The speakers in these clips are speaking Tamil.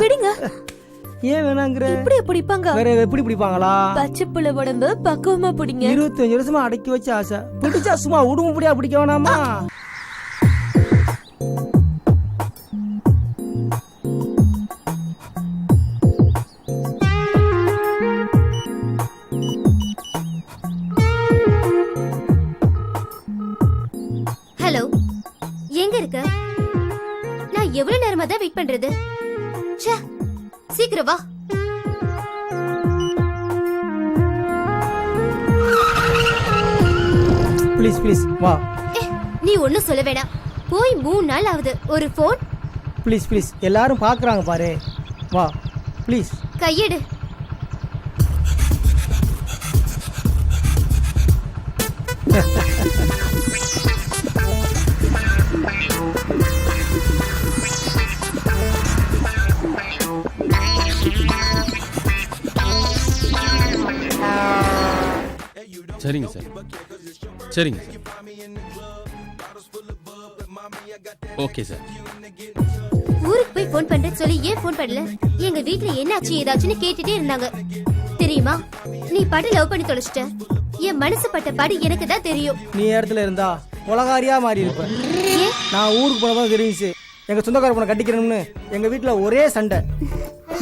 பிடிங்க. ஏன் வேணாங்கிற? இப்படி பிடிப்பாங்க. வேற எப்படி பிடிப்பாங்களா? பச்சை புள்ள உடம்பு பக்குவமா பிடிங்க. 25 வருஷமா அடக்கி வச்ச ஆசை பிடிச்சா சும்மா உடும்பு முடியா பிடிக்க வேணாமா? ஹலோ, எங்க இருக்க? நான் எவ்வளவு நேரமா தான் வெயிட் பண்றது? ச்சே, சீக்கிரம் வா. ப்ளீஸ் ப்ளீஸ் வா. நீ ஒன்னும் சொல்ல வேணாம். போய் 3 நாள் ஆகுது. ஒரு போன். ப்ளீஸ் ப்ளீஸ், எல்லாரும் பாக்குறாங்க பாரு. வா ப்ளீஸ். கையெடு. சரிங்க சார், சரிங்க சார். Okay sir. ஊருக்கு போய் போன் பண்றேன்னு சொல்லி ஏன் போன் பண்ணல? எங்க வீட்ல என்னாச்சு ஏதாச்சுன்னு கேட்டுட்டே இருந்தாங்க. தெரியுமா, நீ பாட்டு லவ் பண்ணி தொலைச்சிட்ட. என் மனசு பட்ட பாடு எனக்கு தான் தெரியும். நீ இடத்துல இருந்தா உலகாரியா மாறி இருப்ப. நான் ஊருக்கு போனதான் தெரிஞ்சிச்சு. எங்க சொந்தக்கார பொண்ணை கட்டிக்கிறேன்னு எங்க வீட்டுல ஒரே சண்டை.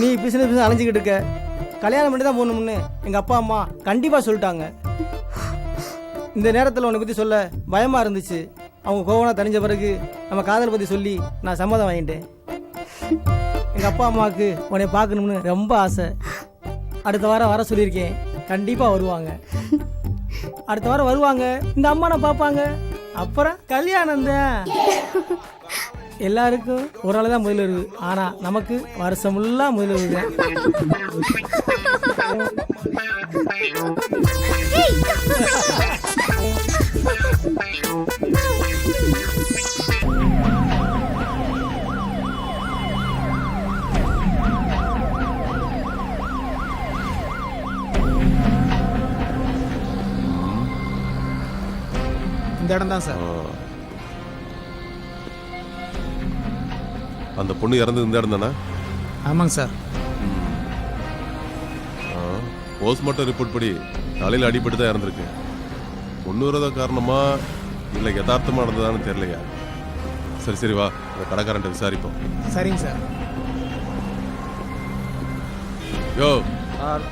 நீ பிசினஸ் அலைஞ்சிக்கிட்டு இருக்க, கல்யாணம் பண்ணி தான் போகணும்னு எங்க அப்பா அம்மா கண்டிப்பா சொல்லிட்டாங்க. இந்த நேரத்தில் உன்னை பத்தி சொல்ல பயமா இருந்துச்சு. அவங்க கோவனா தணிஞ்ச பிறகு நம்ம காதல் பத்தி சொல்லி நான் சம்மதம் வாங்கிட்டேன். எங்க அப்பா அம்மாவுக்கு உன்னை பார்க்கணும்னு ரொம்ப ஆசை. அடுத்த வாரம் வர சொல்லியிருக்கேன். கண்டிப்பா வருவாங்க. அடுத்த வாரம் வருவாங்க. இந்த அம்மா நான் பார்ப்பாங்க. அப்புறம் கல்யாணம் தான். எல்லாருக்கும் ஒரு நாள் தான் முதலிரவு, ஆனா நமக்கு வருஷம் ஃபுல்லா முதலிரவு தான். இந்த இடம் தான் சார். அந்த பொண்ணு இறந்து இந்த இடம் தானே? ஆமாங்க சார். போஸ்ட்மார்ட்டம் ரிப்போர்ட் படி தலையில் அடிபட்டு தான் இறந்துருக்கு. பொண்ணுறத காரணமா இல்லை யதார்த்தமா நடந்ததான்னு தெரியலையா? சரி சரி வா, இந்த கடைக்காரன்ட்ட விசாரிப்போம். சரிங்க சார். யோ சார்,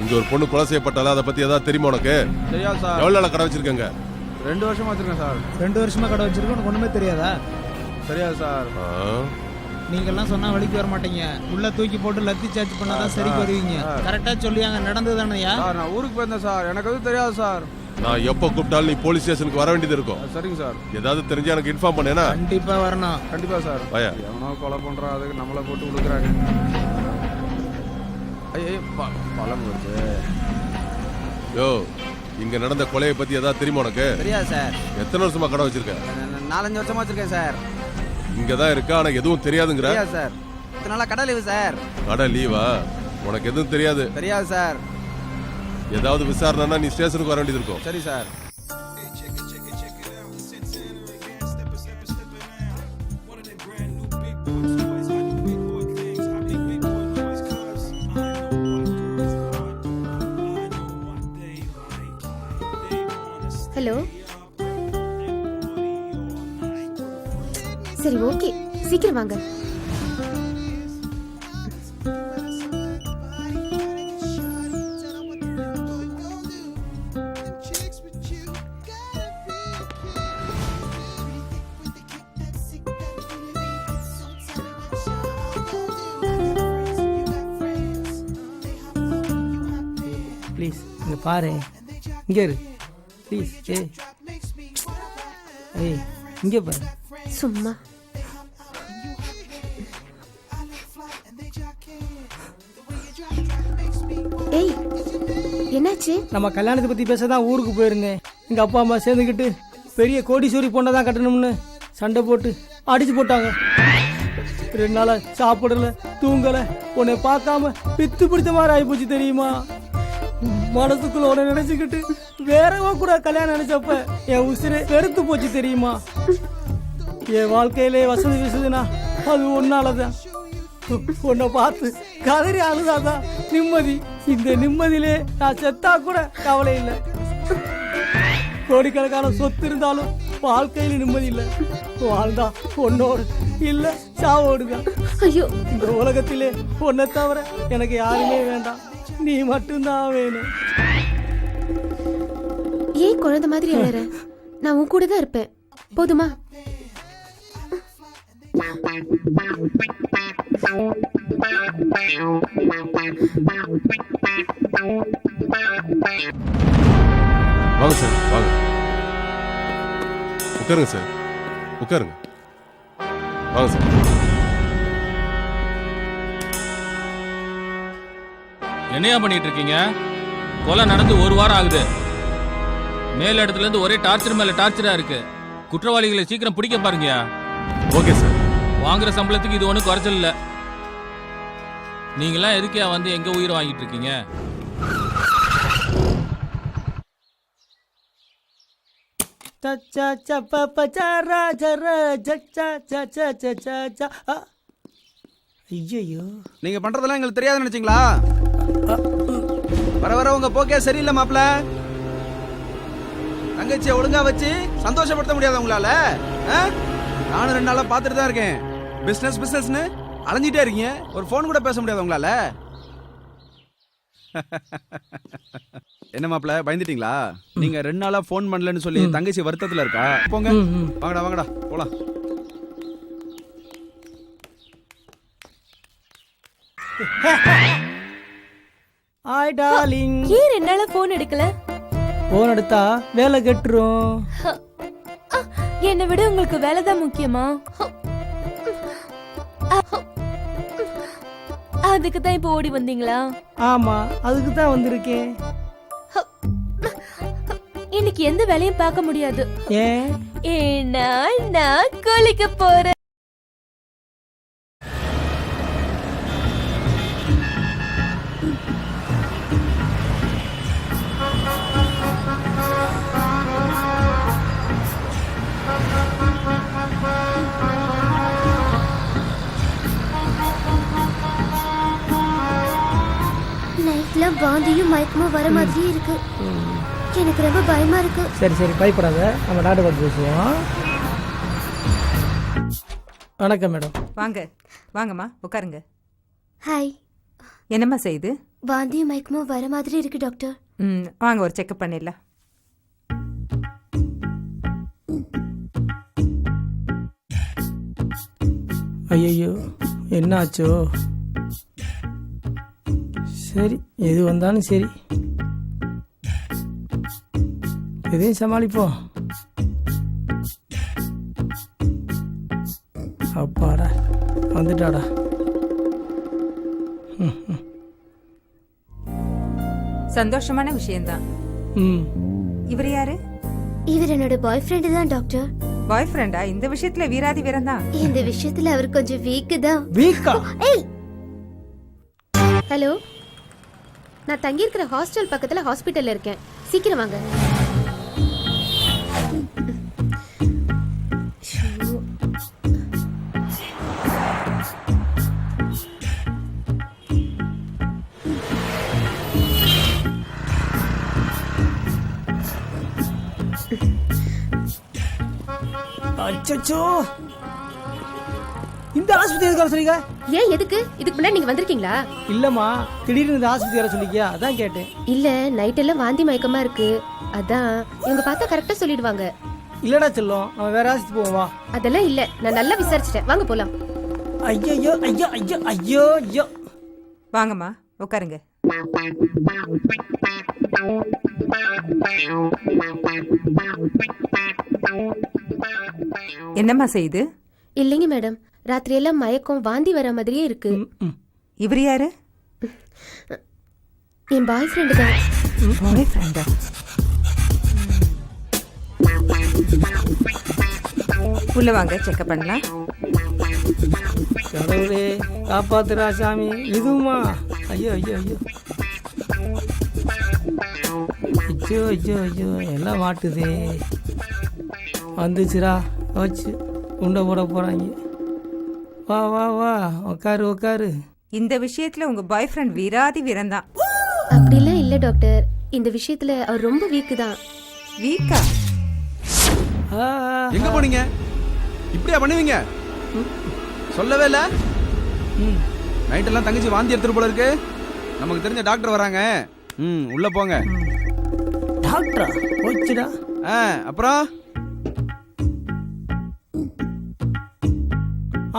இங்க ஒரு பொண்ணு கொலை செய்யப்பட்டால, அதை பத்தி ஏதாவது தெரியுமா உனக்கு? தெரியாது சார். எவ்வளவு நாளா கடை வச்சிருக்கங்க? 2 வருஷமா வச்சிருக்கேன் சார். 2 வருஷமா கடை வச்சிருக்கேன். உனக்கு ஒண்ணுமே தெரியாதா? தெரியாது சார். நீங்கெல்லாம் சொன்னா வழிக்கு வர மாட்டீங்க. உள்ள தூக்கி போட்டு லத்தி சார்ஜ் பண்ணாதான் சரிக்கு வருவீங்க. கரெக்டா சொல்லியாங்க நடந்ததுதானயா? நான் ஊருக்கு போயிருந்தேன் சார். எனக்கு அது தெரியாது சார். நான் எப்போ கூப்பிட்டாலும் நீ போலீஸ் ஸ்டேஷனுக்கு வர வேண்டியது இருக்கும். சரிங்க சார். ஏதாவது தெரிஞ்சா எனக்கு இன்ஃபார்ம் பண்ணேனா? கண்டிப்பா வரணும். கண்டிப்பா சார். வாயா. எவனோ கொலை பண்றான், அதுக்கு நம்மளை போட்டு உழுக்குறாங்க. ஐயே பழம் வருது. யோ, இங்க நடந்த கொலையை பத்தி ஏதாவது தெரியுமா உனக்கு? தெரியாது சார். எத்தனை வருஷமா கடை வச்சிருக்க? 4-5 வருஷமா வச்சிருக்கேன் சார். இங்க தான் இருக்கா, ஆனா எதுவும் தெரியாதுங்கற? தெரியாது சார். இத்தனை நாளா கடை லீவு சார். கடை லீவா? உனக்கு எதுவும் தெரியாது? தெரியாது சார். ஏதாவது விசாரணைனா நீ ஸ்டேஷனுக்கு வர வேண்டியது இருக்கும். சரி சார். ஹலோ. சரி ஓகே, சீக்கிரம் வாங்க. ப்ளீஸ் இங்க பாரு. இங்க இரு ப்ளீஸ். ஏய் இங்க பாரு. சும்மா. ஏய் என்னாச்சு? நம்ம கல்யாணத்தை பத்தி பேசதான் ஊருக்கு போயிருந்தேன். எங்க அப்பா அம்மா சேர்ந்துக்கிட்டு பெரிய கோடீஸ்வரி பொண்ணை தான் கட்டணும்னு சண்டை போட்டு அடிச்சு போட்டாங்க. 2 நாளா சாப்பிடல, தூங்கல, உன்னை பார்க்காம பித்து பிடிச்ச மாதிரி ஆகிப்போச்சு தெரியுமா? மனசுக்குள்ள உன நினைச்சுக்கிட்டு வேறவன் கூட கல்யாணம் நினைச்சப்ப என் உசிரை வெறுத்து போச்சு தெரியுமா? என் வாழ்க்கையிலே வசதி விசுதுனா அது ஒன்னாலதான். உன்னை பார்த்து கதறி அழுதாதான் நிம்மதி. இந்த நிம்மதியிலே நான் செத்தா கூட கவலை இல்லை. கோடிக்கணக்கான சொத்து இருந்தாலும் வாழ்க்கையில நிம்மதி இல்லை. வாழ்ந்தா பொண்ணோடு இல்ல சாவோடுதான். ஐயோ, இந்த உலகத்திலே உன்னை தவிர எனக்கு யாருமே வேண்டாம். நீ மட்டும்தான் வேணும். ஏன் குழந்தை மாதிரி அழற? நான் உன் கூட தான் இருப்பேன், போதுமா? வாங்க சார், வாங்க உட்காருங்க சார், உட்காருங்க. வாங்க சார். என்னையா பண்ணிட்டு இருக்கீங்க? கொலை நடந்து 1 வாரம் ஆகுது. மேல் இடத்துல இருந்து ஒரே டார்ச்சர் மேல டார்ச்சரா இருக்கு. குற்றவாளிகளை சீக்கிரம் பிடிக்க பாருங்கயா. Okay sir. வாங்குற சம்பளத்துக்கு இது ஒன்றும் குறைச்சல் இல்லை. நீங்களாம் எதுக்கே வந்து எங்க உயிர் வாங்கிட்டு இருக்கீங்க? ஐயோ, நீங்க பண்றதெல்லாம் எங்களுக்கு தெரியாதுன்னு நினைச்சீங்களா? வர வர உங்க போக்கே சரியில்லை மாப்ள. தங்கச்சியை ஒழுங்கா வச்சு சந்தோஷப்படுத்த முடியாத உங்களால? நானும் 2 நாளா பார்த்துட்டு தான் இருக்கேன். பிசினஸ்னு அலைஞ்சிட்டே இருக்கீங்க. ஒரு ஃபோன் கூட பேச முடியாது உங்களால. என்ன மாப்ள, பயந்துட்டீங்களா? நீங்க 2 நாளா ஃபோன் பண்ணலன்னு சொல்லி தங்கச்சி வருத்தத்துல இருக்கா? போங்க, வாங்கடா போலாம். Hi darling. ஏன் 2 நாளா போன் எடுக்கல? போன் எடுத்தா வேலை கெட்டுரும். என்னை விட உங்களுக்கு வேலைதான் முக்கியமா? அதுக்கு தான் இப்ப ஓடி வந்தீங்களா? ஆமா, அதுக்கு தான் வந்திருக்கேன். இன்னைக்கு எந்த வேலையும் பார்க்க முடியாது. ஏன்? ஏன்னா நான் குளிக்க போறேன். நைட்ல வாந்தியும் மயக்கமும் வர மாதிரியே இருக்கு. எனக்கு ரொம்ப பயமா இருக்கு. சரி பயப்படாத, நம்ம டாக்டர் பார்த்து பேசுவோம். வணக்கம் மேடம். வாங்கம்மா உட்காருங்க. ஹாய். என்னம்மா செய்யுது? வாந்தியும் மயக்கமும் வர மாதிரி இருக்கு டாக்டர். வாங்க ஒரு செக்அப் பண்ணிடலாம். ஐயோ, என்ன ஆச்சோ? சரி, எது வந்தாலும் சரி, எதையும் சமாளிப்போம். அப்பாடா, வந்துட்டாடா. சந்தோஷமான விஷயம்தான். இவர் யாரு? இவர் என்னோட பாய் ஃப்ரெண்டு தான் டாக்டர். பாய் ஃப்ரெண்டா? இந்த விஷயத்துல வீராதி வீரம் தான். இந்த விஷயத்துல அவர் கொஞ்சம் வீக் தான். வீக்கா? ஏய், ஹலோ, நான் தங்கி இருக்கிற ஹாஸ்டல் பக்கத்துல ஹாஸ்பிட்டல்ல இருக்கேன். சீக்கிரம் வாங்க. அச்சச்சோ, இந்த ஆஸ்பத்திரி எதுக்கு வர சொல்லிக்க? ஏன், எதுக்கு? இதுக்கு முன்னாடி நீங்க வந்திருக்கீங்களா? இல்லம்மா, திடீர்னு இந்த ஆஸ்பத்திரி வர சொல்லிக்கியா, அதான் கேட்டேன். இல்ல, நைட் எல்லாம் வாந்தி மயக்கமா இருக்கு, அதான். இவங்க பார்த்தா கரெக்டா சொல்லிடுவாங்க. இல்லடா செல்லம், நம்ம வேற ஆஸ்பத்திரி போவோம் வா. அதெல்லாம் இல்ல, நான் நல்லா விசாரிச்சிட்டேன். வாங்க போலாம். ஐயோ ஐயோ ஐயோ ஐயோ ஐயோ. வாங்கம்மா உட்காருங்க. என்னம்மா செய்யுது? இல்லைங்க மேடம், ராத்திரி எல்லாம் மயக்கம் வாந்தி வர மாதிரியே இருக்கு. இவர் யாரு? என் பாய் ஃப்ரெண்டு தான். பாய் ஃப்ரெண்டா? உள்ள வாங்க, செக்அப் பண்ணலாம். கடவுளே காப்பாத்துறா சாமி. இதுமா? ஐயோ ஐயோ ஐயோ. ஐயோ ஐயோ ஐயோ எல்லாம் மாட்டுதே. வந்துச்சுரா, வச்சு உண்டை போட போகிறாங்க. வா வா வா, உக்காரு உக்காரு. இந்த விஷயத்துல உங்க பாய் ஃப்ரெண்ட் வீராதி வீரன்தான். அப்படிலாம் இல்ல டாக்டர், இந்த விஷயத்துல அவர் ரொம்ப வீக் தான். வீக்கா? ஆ, எங்க போனீங்க? இப்படியா பண்ணுவீங்க? சொல்லவே இல்ல. நைட் எல்லாம் தங்கச்சி வாந்தி எடுத்துட்டு போல இருக்கு. நமக்கு தெரிஞ்ச டாக்டர் வராங்க. உள்ள போங்க. டாக்டரா? போச்சுடா. அப்புறம்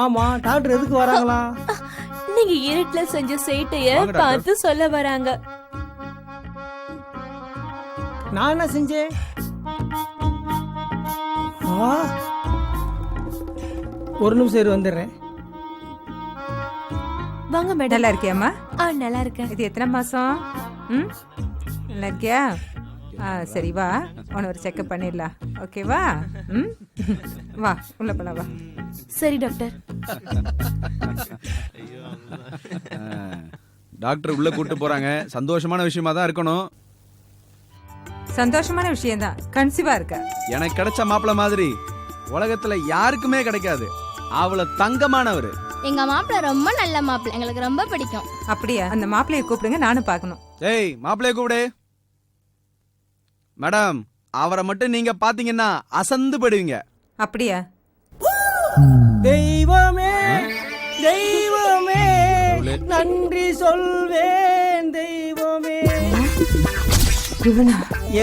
ஆமா, டாக்டர் எதுக்கு வராங்களா? நீங்க இருட்டுல செஞ்ச சேட்டைய வாங்க, டாக்டர். பார்த்து சொல்ல வராங்க. நான் என்ன செஞ்சேன்? ஆ, ஒரு நிமிஷம் இரு, வந்துடுறேன். வாங்க மேடம். நல்லா இருக்கியாம்மா? நல்லா இருக்கேன். இது எத்தனை மாசம்? ம், நல்லா இருக்கியா? சரி வா, உன ஒரு செக்அப் பண்ணிடலாம். ஓகேவா? ம், வா உள்ள போலாம் வா. சரி டாக்டர். டாக்டர் உள்ள கூட்டு போறாங்க. சந்தோஷமான விஷயமா தான் இருக்கணும். சந்தோஷமான விஷயம்தான். கன்சீவா இருக்க. எனக்கு கிடைச்ச மாப்பிள்ள மாதிரி உலகத்துல யாருக்குமே கிடைக்காது. அவ்வளவு தங்கமானவர். எங்க மாப்பிள்ள ரொம்ப நல்ல மாப்பிள்ள, எங்களுக்கு ரொம்ப பிடிக்கும். அப்படியா? அந்த மாப்பிள்ளைய கூப்பிடுங்க, நானும் பார்க்கணும். ஏய், மாப்பிள்ளைய கூப்பிடு. மேடம், அவரை மட்டும் நீங்க பாத்தீங்கன்னா அசந்து போயிடுவீங்க. அப்படியா? தெய்வமே தெய்வமே நன்றி சொல்வேன் தெய்வமே.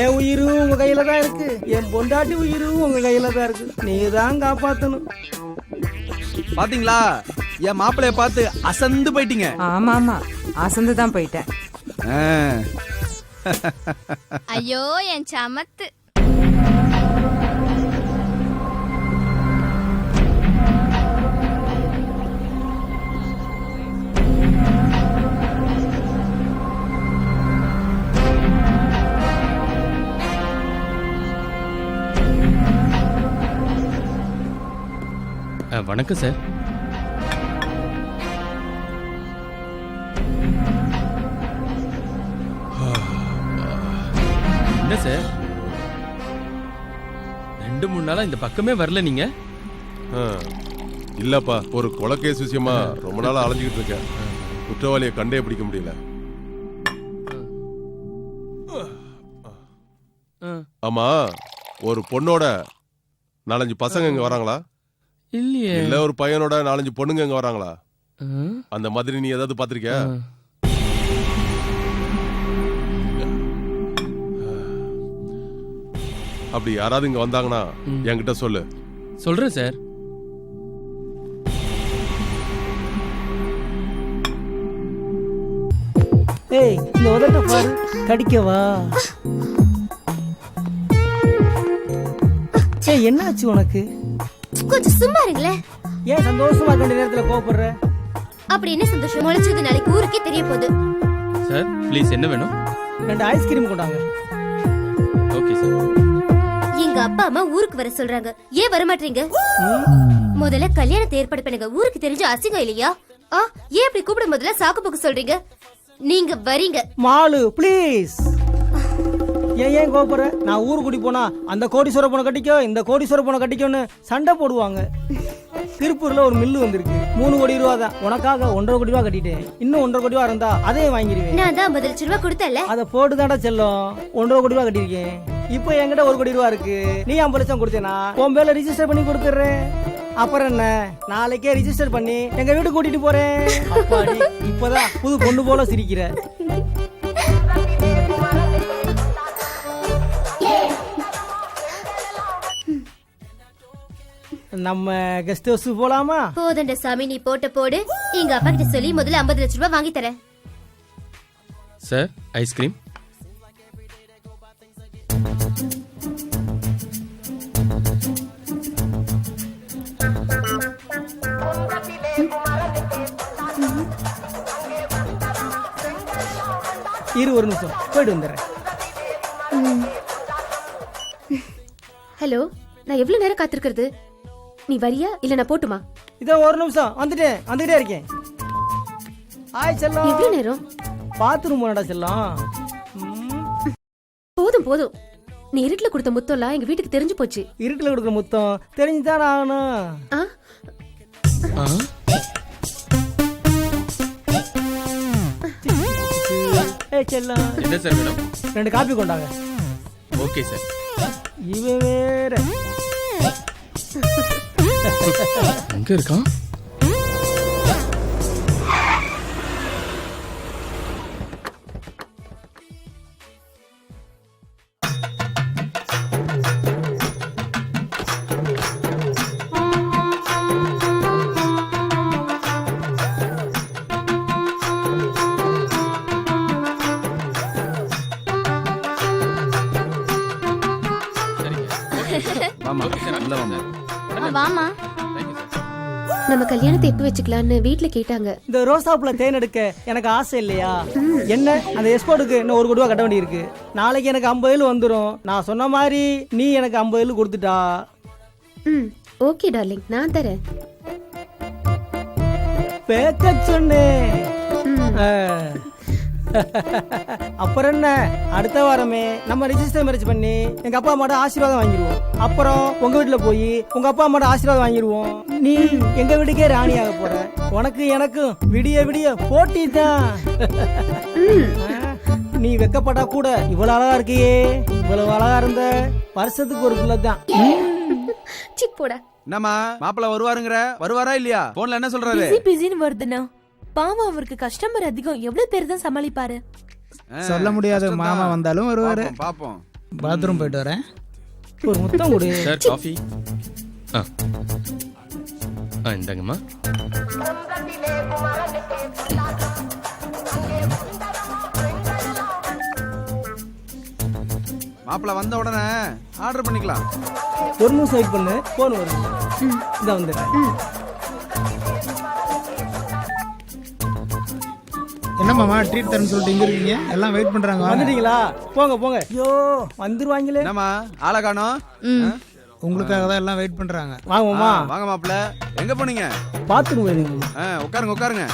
என் உயிரும் உங்க கையில தான் இருக்கு, என் பொண்டாட்டி உயிரும் உங்க கையில தான் இருக்கு. நீங்க தான் காப்பாத்தணும். பாத்தீங்களா, என் மாப்பிள்ளைய பார்த்து அசந்து போயிட்டீங்க. ஆமா ஆமா, அசந்து தான் போயிட்டேன். ஐயோ என் சமத்து. வணக்கம் சார். என்ன சார், 2-3 நாளா இந்த பக்கமே வரல நீங்க? இல்லப்பா, ஒரு கொலை கேஸ் விஷயமா ரொம்ப நாளா அலைஞ்சிக்கிட்டு இருக்கேன். குற்றவாளியை கண்டே பிடிக்க முடியல. ஆமா, ஒரு பொண்ணோட 4-5 பசங்க இங்க வராங்களா? இல்லையே. இல்ல ஒரு பையனோட 4-5 பொண்ணுங்க இங்க வராங்களா? அந்த மாதிரி நீ ஏதாவது பாத்திருக்கியா? அப்படி யாராவது இங்க வந்தாங்கன்னா என்கிட்ட சொல்லு. சொல்றேன் சார். ஏய், இந்த உதட்ட பாரு, கடிக்கவா? ஏய், என்னாச்சு உனக்கு? கொஞ்சம் சும்மா இருங்களே. ஏன் சந்தோஷமா இருக்க வேண்டிய நேரத்துல கோபப்படுற? அப்படி என்ன சந்தோஷம்? முளைச்சது நாளைக்கு ஊருக்கே தெரிய போகுது. சார் ப்ளீஸ், என்ன வேணும்? 2 ஐஸ்கிரீம் கொண்டாங்க. Okay sir. எங்க அப்பா அம்மா ஊருக்கு வர சொல்றாங்க. ஏன் வர மாட்டீங்க? முதல்ல கல்யாணத்தை ஏற்பாடு பண்ணுங்க. ஊருக்கு தெரிஞ்ச அசிங்கம் இல்லையா? ஏன் அப்படி கூப்பிட முதல்ல சாக்கு போக்கு சொல்றீங்க? நீங்க வரீங்க. மாலு ப்ளீஸ். ஏன் கோபப்படுற? நான் ஊருக்கு கூட்டி போனா அந்த கோடீஸ்வர பொண்ணை கட்டிக்கோ, இந்த கோடீஸ்வர பொண்ணை கட்டிக்கோன்னு சண்டை போடுவாங்க. திருப்பூர்ல ஒரு மில்லு வந்திருக்கு, 3 கோடி ரூபா தான். உனக்காக 1.5 கோடி ரூபா கட்டிட்டேன். இன்னும் 1.5 கோடி ரூபா இருந்தா அதையும் வாங்கிடுவேன். நான் தான் 50 லட்சம் ரூபாய் கொடுத்தல. அதை போட்டு தாண்டா செல்லும். 1.5 கோடி ரூபா கட்டிருக்கேன். இப்போ என்கிட்ட 1 கோடி ரூபா இருக்கு. நீ 50 லட்சம் கொடுத்தேனா உன் பேர்ல ரிஜிஸ்டர் பண்ணி கொடுத்துறேன். அப்புறம் என்ன, நாளைக்கே ரிஜிஸ்டர் பண்ணி எங்க வீட்டுக்கு கூட்டிட்டு போறேன். அப்பாடி, இப்பதான் புது பொண்ணு போல சிரிக்கிற. நம்ம கெஸ்ட் ஹவுஸ் போலாமா? போதண்ட சாமி, நீ போட்ட போடு. எங்க அப்பா கிட்ட சொல்லி முதல்ல 50 லட்சம் ரூபாய் வாங்கி தரேன். Sir ice cream. இரு, ஒரு நிமிஷம் போயிட்டு வந்துடுறேன். ஹலோ, நான் எவ்வளவு நேரம் காத்திருக்கிறது? நீ வரியா இல்ல நான் போட்டுமா? இதோ ஒரு நிமிஷம் வந்துட்டே இருக்கேன். ஆய் செல்லம். எவ்வளவு நேரம்? பாத்ரூம் போனடா செல்லம். போதும் போதும். நீ இருட்டுல கொடுத்த முத்தம்லாம் எங்க வீட்டுக்கு தெரிஞ்சு போச்சு. இருட்டில் கொடுக்குற முத்தம் தெரிஞ்சுதான் ஆகணும். ஆ? ஆ? செல்லம் என்ன சார் வேணும்? 2 காப்பி கொண்டாங்க. Okay sir. இவன் வேற எங்க இருக்கான்? வாமா உள்ள வாமா. வாமா. Thank you sir. நம்ம கல்யாணத்தை எப்ப வச்சுக்கலாம்னு வீட்ல கேட்டாங்க. இந்த ரோசாப்புல தேன் எடுக்க எனக்கு ஆசை இல்லையா? என்ன அந்த எக்ஸ்போர்ட்டுக்கு இன்னும் 1 கோடி ரூபா கட்ட வேண்டி இருக்கு. நாளைக்கு எனக்கு 50,000 வந்துடும். நான் சொன்ன மாதிரி நீ எனக்கு 50,000 கொடுத்துட்டா. ஓகே டார்லிங், நான் தரேன். பேக்க சொன்னேன். அப்புறம் என்ன, அடுத்த வாரமே நம்ம ரெஜிஸ்டர் மேரேஜ் பண்ணி எங்க அப்பா அம்மாட்ட ஆசீர்வாதம் வாங்கிடுவோம். அப்புறம் உங்க வீட்டுல போய் உங்க அப்பா அம்மாட்ட ஆசீர்வாதம் வாங்கிடுவோம். நீ எங்க வீட்டுக்கே ராணியாக போற. உனக்கு எனக்கும் விடிய விடிய போட்டி தான். நீ வெக்கப்பட்டா கூட இவ்வளவு அழகா இருக்கியே. இவ்வளவு அழகா இருந்த வருஷத்துக்கு ஒரு பிள்ளை தான். சிப்போடா. என்னம்மா மாப்பிள்ள வருவாரா இல்லையா? போன்ல என்ன சொல்றாரு? பிஸி பிஸின்னு வருதுண்ணா. பாவம், அவருக்கு கஸ்டமர் அதிகம். எவ்வளவு பேர் தான் சமாளிப்பாரு? சொல்ல முடியாது. மாமா வந்தாலும் வருவாரு. பாப்போம். பாத்ரூம் போயிட்டு வரேன். ஒரு முத்தம் கொடு. Sir coffee. ஆ ஆ இந்தாங்கம்மா. மாப்பிள்ள வந்த உடனே ஆர்டர் பண்ணிக்கலாம். ஒரு நிமிஷம் வெயிட் பண்ணு, போன் வருது. இதான் வந்துடுறேன். என்ன மாமா ட்ரீட் தரேன்னு சொல்லிட்டு இங்க இருக்கீங்க? எல்லாம் வெயிட் பண்றாங்க. வாங்க. வந்துட்டீங்களா? போங்க போங்க. ஐயோ வந்துருவாங்களே. என்னம்மா ஆளை காணோம்? உங்களுக்காக தான் எல்லாம் வெயிட் பண்றாங்க. வாங்கம்மா. வாங்க மாப்பிள்ள. எங்க போனீங்க? பாத்துக்கு போயிருங்க. உட்காருங்க.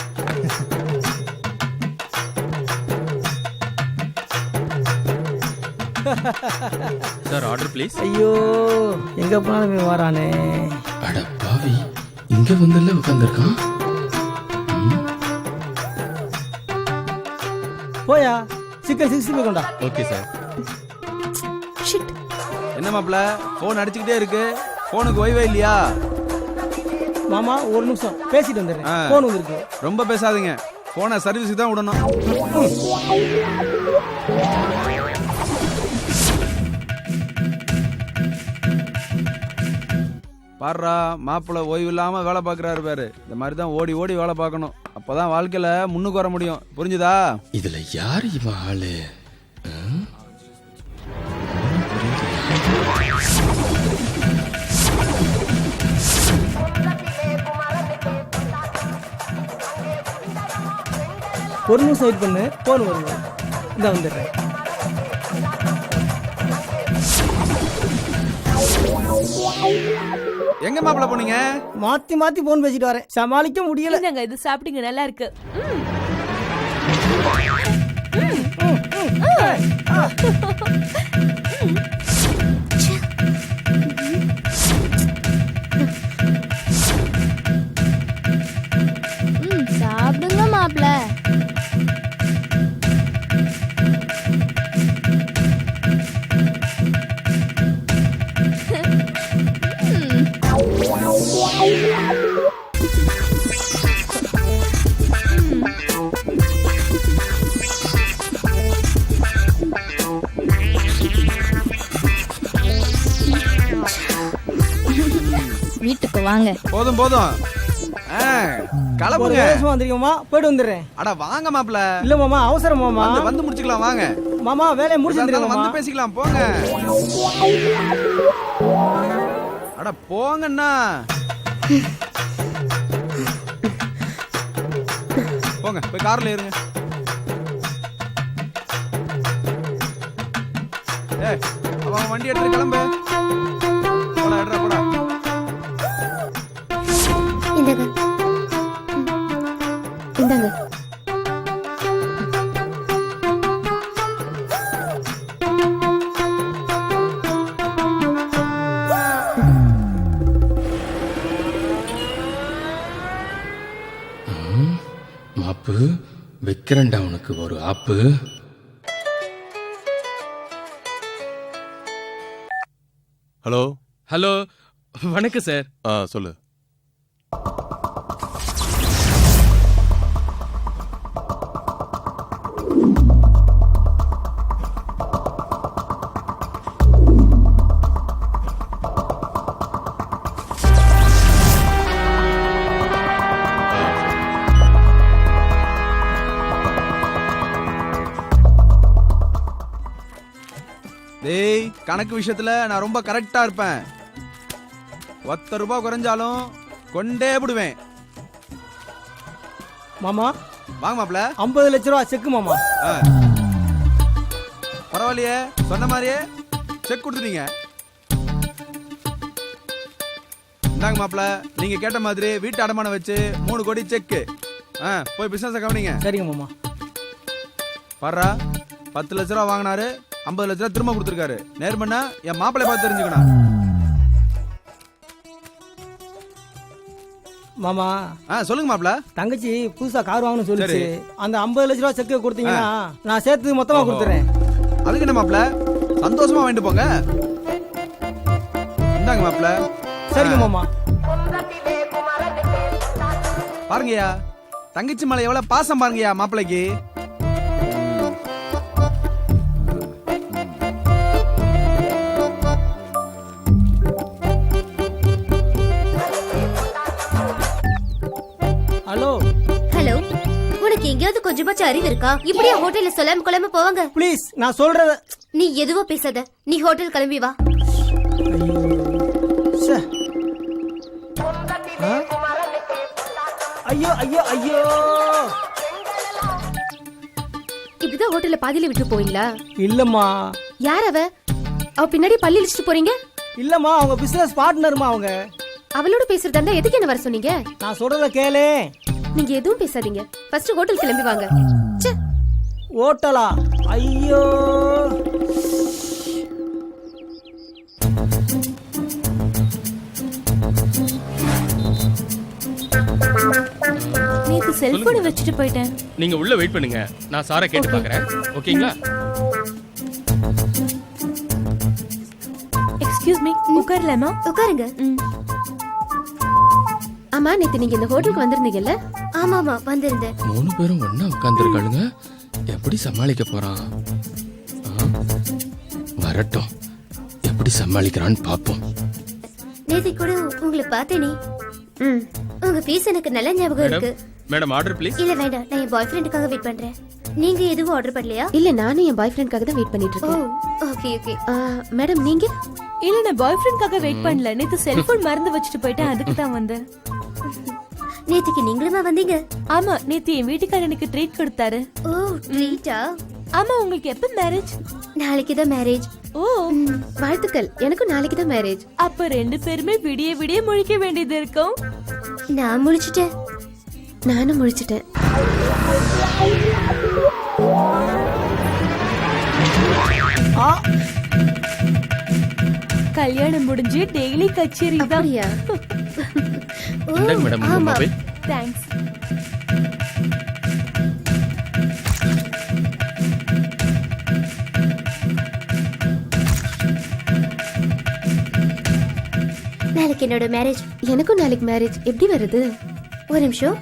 Sir order please. ஐயோ எங்க போனாலும் வரானே. அட பாவி, இங்க வந்தல்ல உட்கார்ந்திருக்கான். போயா சிக்கன் 60 கொண்டா. Okay sir. என்ன மாப்பிள்ள போன் அடிச்சுக்கிட்டே இருக்கு. போனுக்கு ஓய்வே இல்லையா? மாமா ஒரு நிமிஷம் பேசிட்டு வந்துடுறேன். போன் வந்திருக்கு. ரொம்ப பேசாதீங்க. போனை சர்வீஸுக்கு தான் விடணும். பாடுறா மாப்பிள்ள ஓய்வு இல்லாம வேலை பாக்குறாரு பாரு. இந்த மாதிரி தான் ஓடி ஓடி வேலை பார்க்கணும். அப்பதான் வாழ்க்கையில முன்னுக்கு வர முடியும். புரிஞ்சுதா? இதுல யார் இவன் ஆளு? ஒரு நிமிஷம் வெயிட் பண்ணு, போன் வருங்க. இந்த வந்துடுறேன். எங்க மாப்பிள்ள போனீங்க? மாத்தி மாத்தி போன் பேசிட்டு வரேன். சமாளிக்க முடியல. என்னங்க இது, சாப்பிட்டீங்க, நல்லா இருக்கு. சாப்பிடுங்க மாப்பிள்ள. வீட்டுக்கு வாங்க. போதும் போதும். ஒரு கிளம்புங்க. வேஷமா வந்திருக்கோமா? போயிட்டு வந்துடுறேன். அட வாங்க மாப்பிள்ள. இல்ல மாமா, அவசரம் மாமா. வந்து முடிச்சுக்கலாம் வாங்க. மாமா வேலையை முடிச்சு வந்துருங்க வந்து மாமா. பேசிக்கலாம் போங்க. அட போங்கண்ணா. போங்க போய் கார்ல ஏறுங்க. ஏய் அவன் வண்டி எடுத்து கிளம்பு. போடா எடுறா போடா. இந்தாங்க. வைக்கிறேன்டா உனக்கு ஒரு ஆப்பு. ஹலோ. ஹலோ, வணக்கம் சார். சொல்லு. டேய், கணக்கு விஷயத்துல நான் ரொம்ப கரெக்டா இருப்பேன். 10 ரூபாய் குறைஞ்சாலும் கொண்டே விடுவேன். மாமா வாங்க மாப்ள. 50 லட்ச ரூபா செக்கு மாமா. பரவாயில்லையே, சொன்ன மாதிரியே செக் கொடுத்துட்டீங்க. இந்தாங்க மாப்ள, நீங்க கேட்ட மாதிரி வீட்டு அடமானம் வச்சு 3 கோடி செக்கு. போய் பிசினஸ் கவனிங்க. சரிங்க மாமா. பாரா, 10 லட்ச ரூபா வாங்கினாரு, 50 லட்ச ரூபா திரும்ப கொடுத்துருக்காரு. நேர்மன்னா என் மாப்பிள்ளை பார்த்து தெரிஞ்சுக்கணும். மாமா சொல்லுங்க மாப்ள. தங்கச்சி புதுசா கார் வாங்கணும்னு சொல்லிச்சு. அந்த 50 லட்ச ரூபா செக்கு கொடுத்தீங்கன்னா நான் சேர்த்து மொத்தமா கொடுத்துறேன். அதுக்கு என்ன மாப்ள, சந்தோஷமா வாங்கிட்டு போங்க. இந்தாங்க மாப்ள. சரிங்க மாமா. பாருங்கய்யா, தங்கச்சி மேல எவ்வளவு பாசம் பாருங்கய்யா மாப்பிள்ளைக்கு. ஹலோ. ஹலோ, உனக்கு எங்கேயாவது கொஞ்சமாச்சும் அறிவு இருக்கா? இப்படியே ஹோட்டல்ல சொல்லாம கொள்ளாம போவாங்க. ப்ளீஸ், நான் சொல்றத. நீ எதுவோ பேசாத, நீ ஹோட்டல் கிளம்பி வா. ஐயோ ஐயோ ஐயோ. இப்படிதான் ஹோட்டல்ல பாதியில விட்டு போவீங்களா? இல்லம்மா. யார் அவ? அவ பின்னாடி பள்ளி இழிச்சிட்டு போறீங்க? இல்லம்மா, அவங்க பிசினஸ் பார்ட்னர்மா. அவங்க அவளோட பேசுறதா இருந்தா எதுக்கு என்ன வர சொன்னீங்க? நான் சொல்றத கேளு. நீங்க எதுவும் பேசாதீங்க, ஃபர்ஸ்ட் ஹோட்டல் கிளம்பி வாங்க. ஹோட்டலா? ஐயோ. நேத்து செல்போனை வச்சுட்டு போயிட்டேன். நீங்க உள்ள வெயிட் பண்ணுங்க, நான் சாரை கேட்டு பார்க்கறேன். ஓகேங்களா? எக்ஸ்கியூஸ் மீ, உட்காரலாமா? உட்காருங்க. ஆமா, நேத்து நீங்க இந்த ஹோட்டலுக்கு வந்திருந்தீங்கல்ல? ஆமா ஆமா, வந்திருந்தேன். 3 பேரும் ஒண்ணா உட்கார்ந்துருக்காளுங்க. எப்படி சமாளிக்க போறான்? வரட்டும், எப்படி சமாளிக்கிறான்னு பாப்போம். நேத்து கூட உங்களை பார்த்தேனே. உங்க ஃபீஸ் எனக்கு நல்ல ஞாபகம் இருக்கு. Madam, order please. இல்ல வேண்டாம், நான் என் பாய் ஃப்ரெண்டுக்காக வெயிட் பண்றேன். நீங்க எதுவும் ஆர்டர் பண்ணலையா? இல்ல, நானும் என் பாய் ஃப்ரெண்டுக்காக தான் வெயிட் பண்ணிட்டு இருக்கேன். Okay okay. மேடம், நீங்க? இல்ல, நான் பாய் ஃப்ரெண்டுக்காக வெயிட் பண்ணல. நேத்து செல்போன் மறந்து வச்சுட்டு போயிட்டேன், அதுக்கு தான் வந்தேன். நேத்துக்கு நீங்களுமா வந்தீங்க? ஆமா, நேத்து என் வீட்டுக்காரர் எனக்கு ட்ரீட் கொடுத்தாரு. ஓ, ட்ரீட்டா? ஆமா, உங்களுக்கு எப்ப மேரேஜ்? நாளைக்கு தான் மேரேஜ். ஓ, வாழ்த்துக்கள். எனக்கும் நாளைக்கு தான் மேரேஜ். அப்ப 2 பேருமே விடிய விடிய முழிக்க வேண்டியது இருக்கும். நான் முழிச்சிட்டேன். நானும் முழிச்சிட்டேன். கல்யாணம் முடிஞ்சு டெய்லி கச்சேரி தான். இந்தாங்க மேடம், உங்க மொபைல். தேங்க்ஸ். நாளைக்கு என்னோட மேரேஜ். எனக்கும் நாளைக்கு மேரேஜ். எப்படி வருது? ஒரு நிமிஷம்.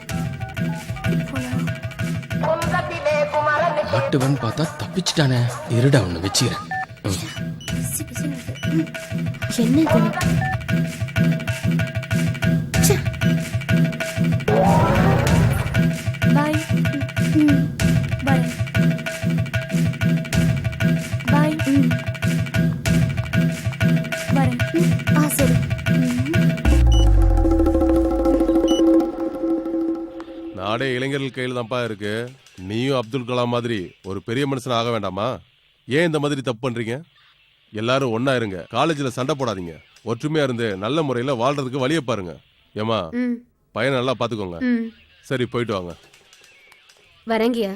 மாட்டுவன் பார்த்தா தப்பிச்சிட்டானே. இருடா, ஒண்ணு வச்சுக்கிறேன். என்ன இது? பாய். பாய். பாய். வரேன். சரி. நாடே இளைஞர்கள் கையில் தான்ப்பா இருக்கு. நீயும் அப்துல் கலாம் மாதிரி ஒரு பெரிய மனுஷன் ஆக வேண்டாமா? ஏன் இந்த மாதிரி தப்பு பண்றீங்க? எல்லாரும் ஒன்னா இருங்க. காலேஜ்ல சண்டை போடாதீங்க. ஒற்றுமையா இருந்து நல்ல முறையில வாழ்றதுக்கு வழியை பாருங்க. ஏமா, பையனை நல்லா பாத்துக்கோங்க. சரி, போயிட்டு வாங்க. வரேங்கயா.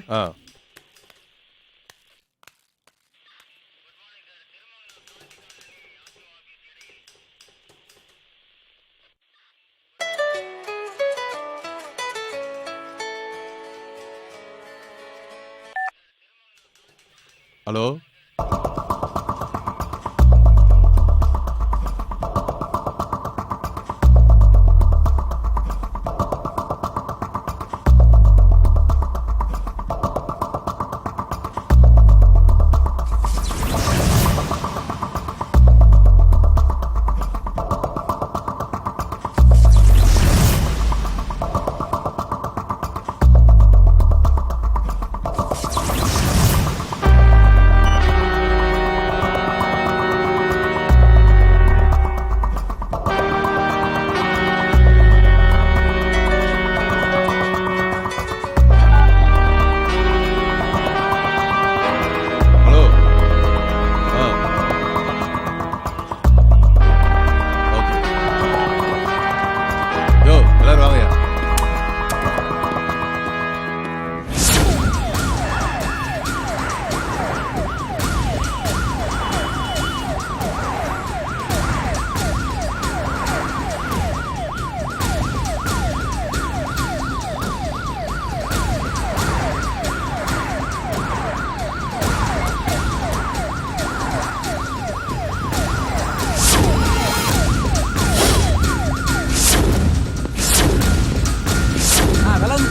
ஹலோ ஹலோ ஓகே யோ எல்லாரும் வாங்கயா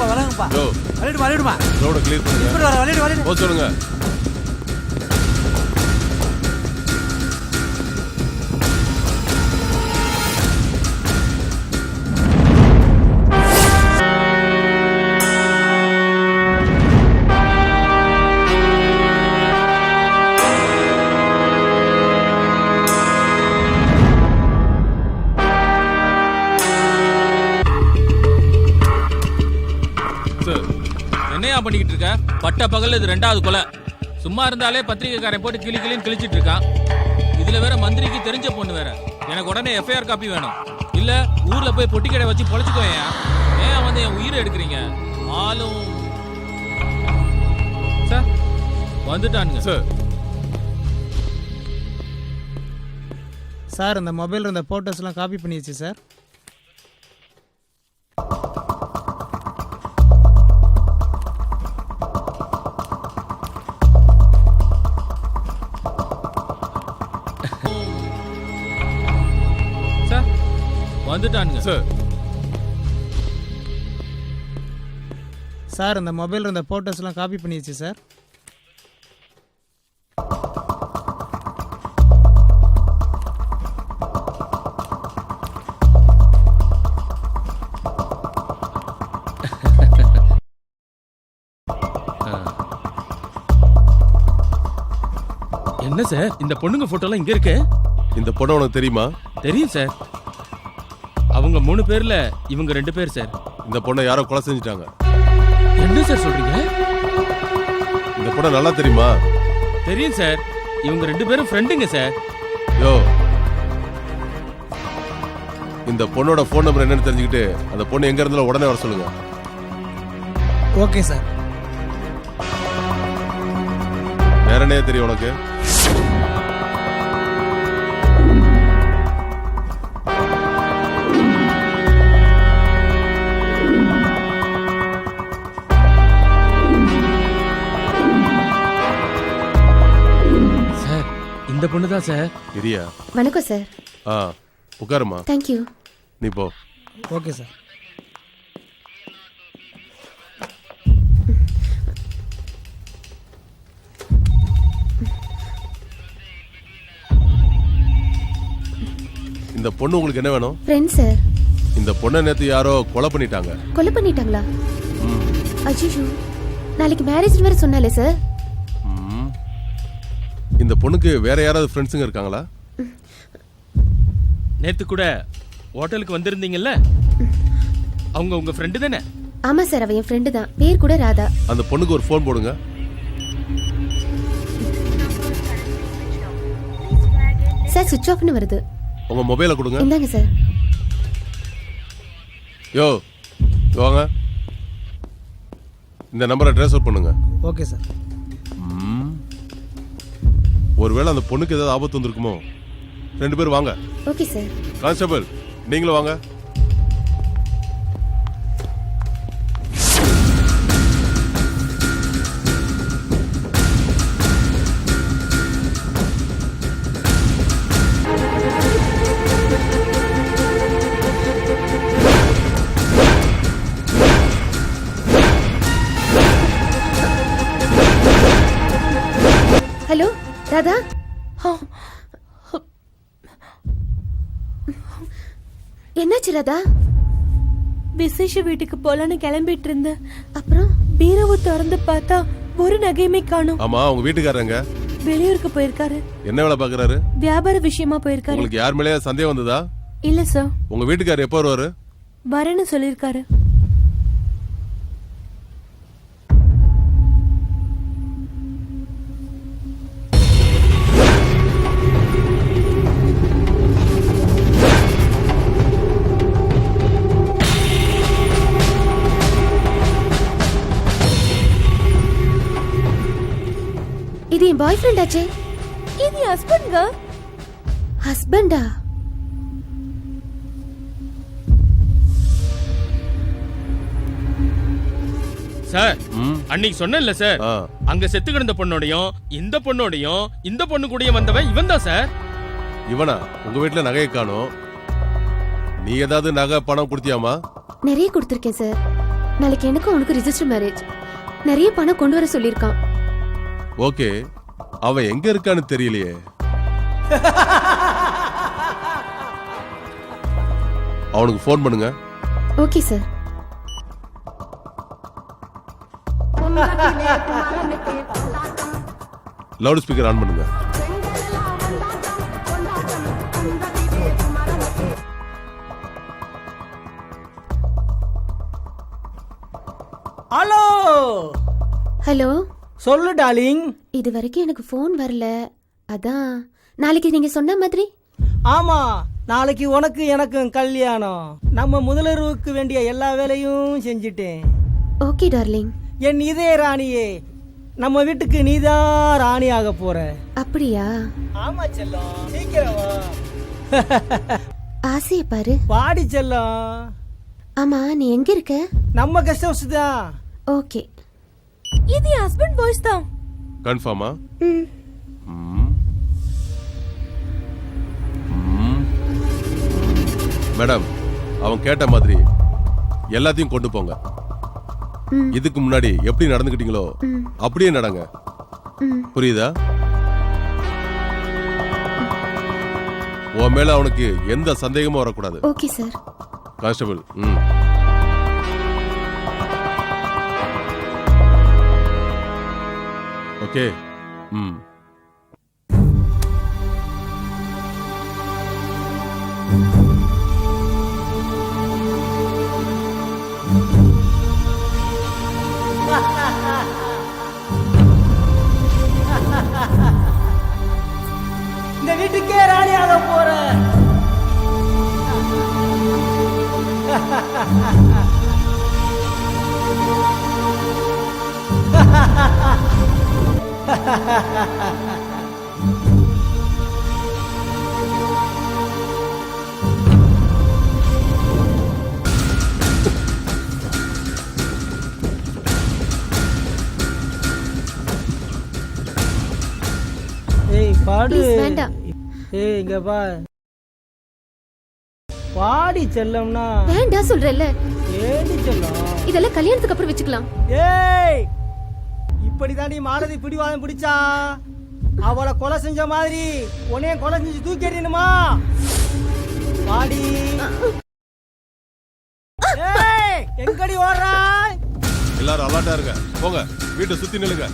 விலகுப்பா யோ விளையாடுமா ரோட கிளியர் பண்ணுங்க விளையாடு போக சொல்லுங்க சார் என்னையா பண்ணிக்கிட்டு இருக்க? பட்ட பகல்ல இது 2வது கொலை. சும்மா இருந்தாலே பத்திரிக்கைக்காரன் போட்டு கிளின்னு கிழிச்சிட்டு இருக்கான். இதுல வேற மந்திரிக்கு தெரிஞ்ச பொண்ணு வேற. எனக்கு உடனே எஃப்ஐஆர் காப்பி வேணும். இல்ல ஊர்ல போய் பொட்டி கடை வச்சு பொழைச்சுக்கோயா. ஏன் வந்து என் உயிரை எடுக்கிறீங்க? ஆளும் சார் வந்துட்டானுங்க. சார் சார் இந்த மொபைல் இருந்த போட்டோஸ்லாம் காப்பி பண்ணிடுச்சு சார். சார் வந்துட்டானுங்க. சார் சார் இந்த மொபைல் இருந்த போட்டோஸ்லாம் காப்பி பண்ணிடுச்சு சார். என்ன சார் இந்த பொண்ணுங்க போட்டோலாம் இங்க இருக்கு? இந்த பொண்ணு உனக்கு தெரியுமா? தெரியும் சார். அவங்க 3 பேர்ல இவங்க 2 பேர் சார். இந்த பொண்ணை யாரோ கொலை செஞ்சுட்டாங்க. என்ன சார் சொல்றீங்க? இந்த பொண்ணை நல்லா தெரியுமா? தெரியும் சார். இவங்க 2 பேரும் ஃப்ரெண்டுங்க சார். யோ இந்த பொண்ணோட ஃபோன் நம்பர் என்னன்னு தெரிஞ்சுக்கிட்டு அந்த பொண்ணு எங்க இருந்தாலும் உடனே வர சொல்லுங்க. Okay sir. வேற என்ன தெரியும் உனக்கு? சார் இந்த பொண்ணு தான் சார். இரியா வணக்கம் சார். உட்காருமா. தேங்க்யூ. நீ போ. Okay sir. இந்த பொண்ணு உங்களுக்கு என்ன வேணும்? Friend sir. இந்த பொண்ணை நேத்து யாரோ கொலை பண்ணிட்டாங்க. கொலை பண்ணிட்டாங்களா? அஜிஜு நாளைக்கு மேரேஜ் வேற சொன்னாலே சார். இந்த பொண்ணுக்கு வேற யாராவது ஃப்ரெண்ட்ஸுங்க இருக்காங்களா? நேத்து கூட ஹோட்டலுக்கு வந்திருந்தீங்கல்ல, அவங்க உங்க ஃப்ரெண்டு தானே? ஆமா சார், அவ என் ஃப்ரெண்டு தான். பேர் கூட ராதா. அந்த பொண்ணுக்கு ஒரு ஃபோன் போடுங்க. சார் சுவிட்ச் ஆஃப்னு வருது. உங்க மொபைலை கொடுங்க. இந்தாங்க சார். யோ வாங்க, இந்த நம்பரை ட்ரான்ஸ்ஃபர் பண்ணுங்க. Okay sir. ஒருவேளை அந்த பொண்ணுக்கு ஏதாவது ஆபத்து வந்திருக்குமோ? 2 பேரும் வாங்க. Okay sir. கான்ஸ்டபிள் நீங்களும் வாங்க. ராதா என்னாச்சு ராதா? விசேஷ வீட்டுக்கு போலான்னு கிளம்பிட்டு இருந்தேன். அப்புறம் பீரவு திறந்து பார்த்தா ஒரு நகையுமே காணும். ஆமா உங்க வீட்டுக்காரங்க வெளியூருக்கு போயிருக்காரு. என்ன வேலை பாக்குறாரு? வியாபார விஷயமா போயிருக்காரு. உங்களுக்கு யார் மேலேயே சந்தேகம் வந்ததா? இல்ல சார், உங்க வீட்டுக்காரர் எப்போ வருவாரு? வரேன்னு சொல்லிருக்காரு. இது என் பாய் ஃப்ரெண்ட் ஆச்சே. இது ஹஸ்பண்ட்ங்க. ஹஸ்பண்டா? சார் ம். அன்னைக்கு சொன்னேன்ல சார், ஆ. அங்க செத்து கிடந்த பொண்ணோடையும் இந்த பொண்ணு கூடயே வந்தவன் இவன் தான் சார். இவனா? உங்க வீட்டுல நகையை காணோம். நீ ஏதாவது நகை பணம் கொடுத்தியாமா? நிறைய கொடுத்துருக்கேன் சார். நாளைக்கு எனக்கும் அவனுக்கு ரிஜிஸ்டர் மேரேஜ். நிறைய பணம் கொண்டு வர சொல்லியிருக்கான். ஓகே, அவன் எங்க இருக்கான்னு தெரியலையே. அவனுக்கு ஃபோன் பண்ணுங்க. Okay sir. Loud speaker on பண்ணுங்க. ஹலோ ஹலோ, சொல்லு டார்லிங். இது வரைக்கும் எனக்கு ஃபோன் வரல. அதான் நாளைக்கு நீங்க சொன்ன மாதிரி. ஆமா, நாளைக்கு உனக்கு எனக்கும் கல்யாணம். நம்ம முதலிரவுக்கு வேண்டிய எல்லா வேலையும் செஞ்சிட்டேன். Okay darling. என் இதய ராணியே, நம்ம வீட்டுக்கு நீதான் ராணி ஆக போற. அப்படியா? ஆமா செல்லம், சீக்கிரம் வா. ஆசைய பாரு. வாடி செல்லம். ஆமா, நீ எங்க இருக்க? நம்ம கெஸ்ட் ஹவுஸ் தான். ஓகே. இது என் ஹஸ்பண்ட் வாய்ஸ் தான். கன்ஃபார்மா? ம். மேடம், அவன் கேட்ட மாதிரி எல்லாத்தையும் கொண்டு போங்க. இதுக்கு முன்னாடி எப்படி நடந்துக்கிட்டீங்களோ அப்படியே நடங்க. புரியுதா? உன் மேல அவனுக்கு எந்த சந்தேகமும் வரக்கூடாது. Okay sir. கான்ஸ்டபிள். ஓகே. இந்த வீட்டுக்கே ராணி ஆக போற. ஏய் பாடு. Please, வேண்டாம். ஏய் இங்க பா. பாடி செல்லம்னா. வேண்டாம் சொல்றேல்ல. ஏடி செல்லம். இதெல்லாம் கல்யாணத்துக்கு அப்புறம் வச்சுக்கலாம். ஏய், இப்படிதான் நீ மாலதி பிடிவாதம் பிடிச்சா அவளை கொலை செஞ்ச மாதிரி உன்னைய கொலை செஞ்சு தூக்கி எறியணுமா? பாடி. ஏய், எங்கடி ஓடுறா? எல்லாரும் அலர்ட்டா இருங்க. போங்க, வீட்டை சுத்தி நில்லுங்க.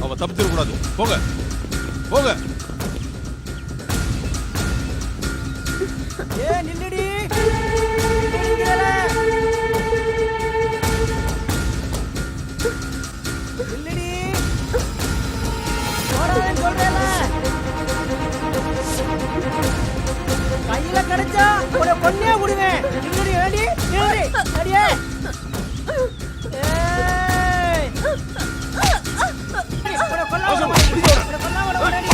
அவன் தப்பிச்சிட கூடாது. போங்க போங்க. ஏ நில்லுடி. நில்லுடி. ஓடாதேன்னு சொல்றேன்ல. கையில கிடைச்சா உன்னை கொன்னே விடுவேன். நில்லுடி, ஏடி, நில்லுடி. அடியே. ஏய். உன்னை கொல்லாம விட மாட்டேன். உன்னை கொல்லாம விட மாட்டேன்.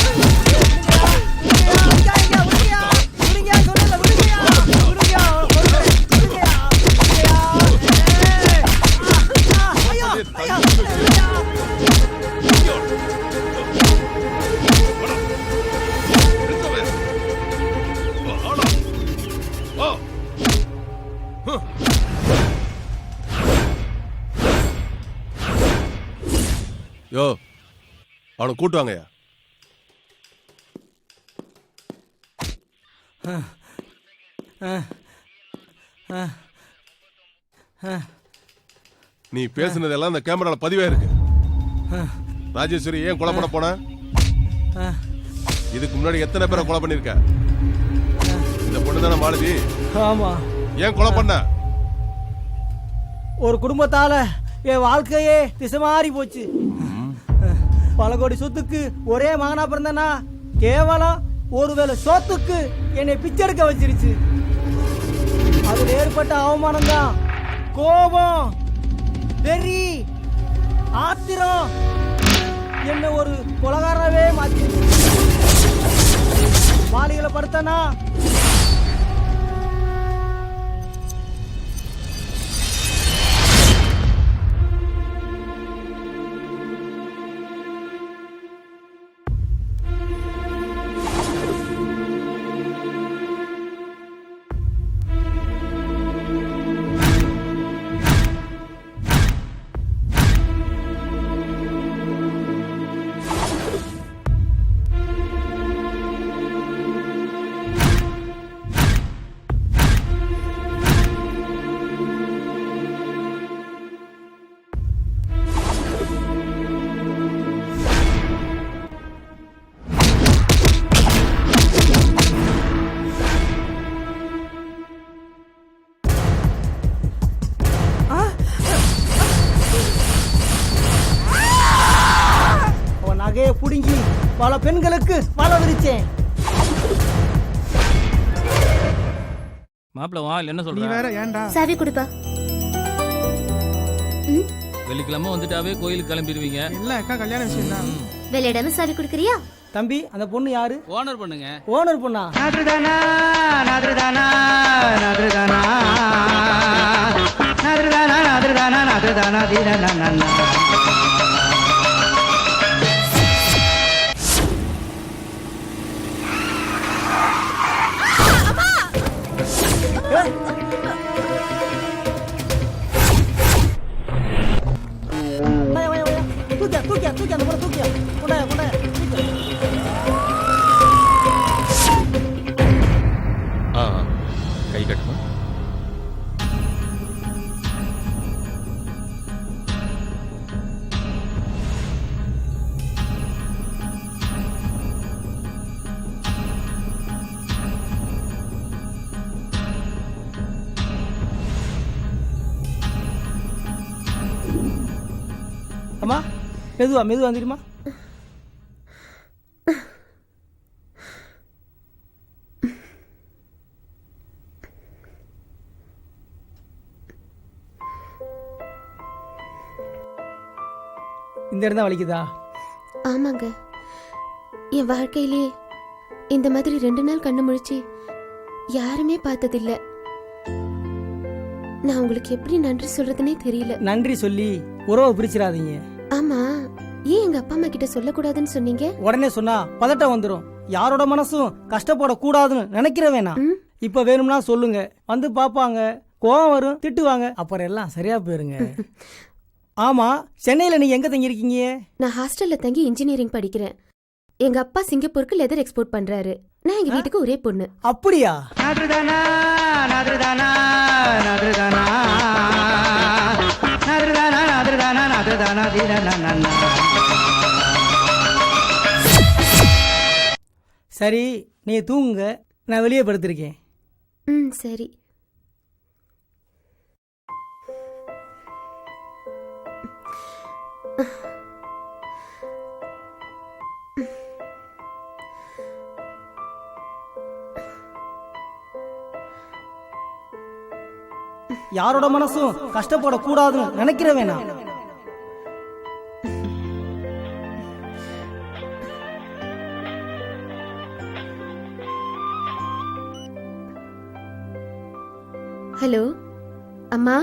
யோ, அவனை கூட்டு வாங்கயா. நீ பேசுனதெல்லாம் இந்த கேமரால பதிவே இருக்கு. ராஜேஸ்வரி ஏன் கொலை பண்ண போன? இதுக்கு முன்னாடி எத்தனை பேரை கொலை பண்ணிருக்க? இந்த பொண்ணு தானே மாலதி? ஆமா. ஏன் கொலை பண்ண? ஒரு குடும்பத்தால என் வாழ்க்கையே திசை மாறி போச்சு. பல கோடி சொத்துக்கு ஒரே மகனா பிறந்தனா கேவலம் ஒருவேளை சொத்துக்கு என்னை பிச்செடுக்க வச்சிருச்சு. அதுல ஏற்பட்ட அவமானம் தான் கோபம், வெறி, ஆத்திரம் என்ன ஒரு கொலகாரவே மாத்திருச்சு. மாளிகளை படுத்தனா நகையை புடுங்கி பல பெண்களுக்கு பல விரிச்சேன். மாப்பிள வா என்ன நீ சொல்ற? வேற ஏன்டா? சாவி கொடுப்பா. வெள்ளிக்கிழமை வந்துட்டாவே கோயிலுக்கு கிளம்பிடுவீங்க. இல்ல அக்கா கல்யாண விஷயம் தான். வெளியிடாம சாவி கொடுக்கறியா? தம்பி அந்த பொண்ணு யாரு? ஓனர் பண்ணுங்க. ஓனர் பொண்ணா? தூக்கி அந்த பொண்ணை தூக்கியா கொண்டாய கொண்டாய. கை கட்டுமா? அம்மா மெதுவா மெதுவா வந்துடுமா. இந்த இடம் தான் வலிக்குதா? ஆமாங்க, என் வாழ்க்கையிலே இந்த மாதிரி 2 நாள் கண்ணு முழிச்சு யாருமே பார்த்ததில்ல. நான் உங்களுக்கு எப்படி நன்றி சொல்றதுனே தெரியல. நன்றி சொல்லி உறவை பிரிச்சிடாதீங்க. ஆமா, ஏன் எங்க அப்பா அம்மா கிட்ட சொல்லக்கூடாதுன்னு சொன்னீங்க? உடனே சொன்னா பதட்டம் வந்துடும். யாரோட மனசும் கஷ்டப்பட கூடாதுன்னு நினைக்கிற வேணாம். இப்ப வேணும்னா சொல்லுங்க, வந்து பாப்பாங்க, கோவம் வரும், திட்டுவாங்க, அப்புறம் எல்லாம் சரியா போயிருங்க. ஆமா, சென்னையில நீங்க எங்க தங்கி இருக்கீங்க? நான் ஹாஸ்டல்ல தங்கி இன்ஜினியரிங் படிக்கிறேன். எங்க அப்பா சிங்கப்பூருக்கு லெதர் எக்ஸ்போர்ட் பண்றாரு. நான் எங்க வீட்டுக்கு ஒரே பொண்ணு. அப்படியா? சரி, நீ தூங்குங்க, நான் வெளியே படுத்திருக்கேன். சரி. யாரோட மனசும் கஷ்டப்பட கூடாதுன்னு நினைக்கிற வேணாம். ஹலோ அம்மா,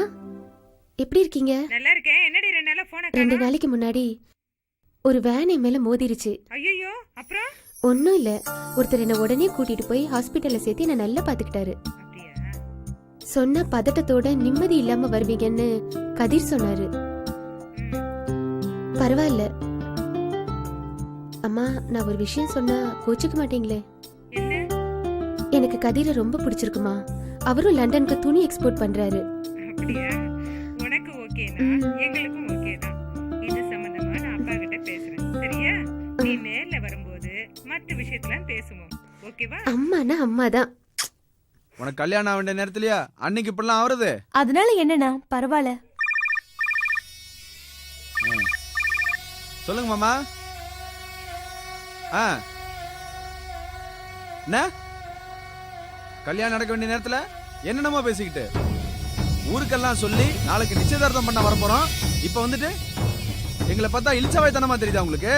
எப்படி இருக்கீங்க? நல்லா இருக்கேன். என்னடி 2 நாளா போன் 2 நாளைக்கு முன்னாடி ஒரு வேன் என் மேல மோதிருச்சு. ஐயோ, அப்புறம்? ஒன்னும் இல்ல, ஒருத்தர் என்ன உடனே கூட்டிட்டு போய் ஹாஸ்பிட்டல்ல சேர்த்து என்ன நல்லா பாத்துக்கிட்டாரு. சொன்ன பதட்டத்தோட நிம்மதி இல்லாம வருவீங்கன்னு கதிர் சொன்னாரு. பரவாயில்ல அம்மா, நான் ஒரு விஷயம் சொன்னா கோச்சிக்க மாட்டீங்களே? எனக்கு கதிரை ரொம்ப பிடிச்சிருக்குமா. அவரும் லண்டனுக்கு துணி எக்ஸ்போர்ட் பண்றாரு. அப்படியா? உனக்கு ஓகேனா எங்களுக்கும் ஓகே தான். இது சம்பந்தமா நான் அப்பா கிட்ட பேசுறேன். சரியா? நீ நேர்ல வரும்போது மத்த விஷயத்தெல்லாம் பேசுவோம். ஓகேவா? அம்மானா அம்மாதான். உனக்கு கல்யாணம் ஆக வேண்டிய நேரத்துலயா அன்னைக்கு இப்படிலாம் ஆகுறது? அதனால என்னண்ணா, பரவாயில்ல. சொல்லுங்க மாமா. என்ன கல்யாணம் நடக்க வேண்டிய நேரத்துல என்னென்னமோ பேசிக்கிட்டு ஊருக்கெல்லாம் சொல்லி நாளைக்கு நிச்சயதார்த்தம் பண்ண வரப்போறோம். இப்ப வந்துட்டு எங்களை பார்த்தா இழிச்சவாய்த்தனமா தெரியுதா உங்களுக்கு?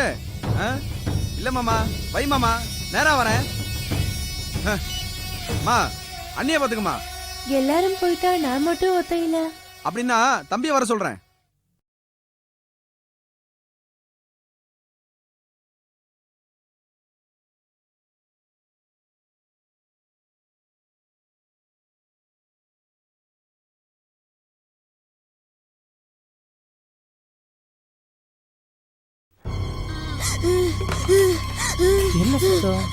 இல்ல மாமா, வை மாமா, நேரா வரேன். மா, அண்ணிய பாத்துக்குமா. எல்லாரும் போயிட்டா நான் மட்டும் ஒத்தையில. அப்படின்னா தம்பிய வர சொல்றேன். என்ன சுத்தம்?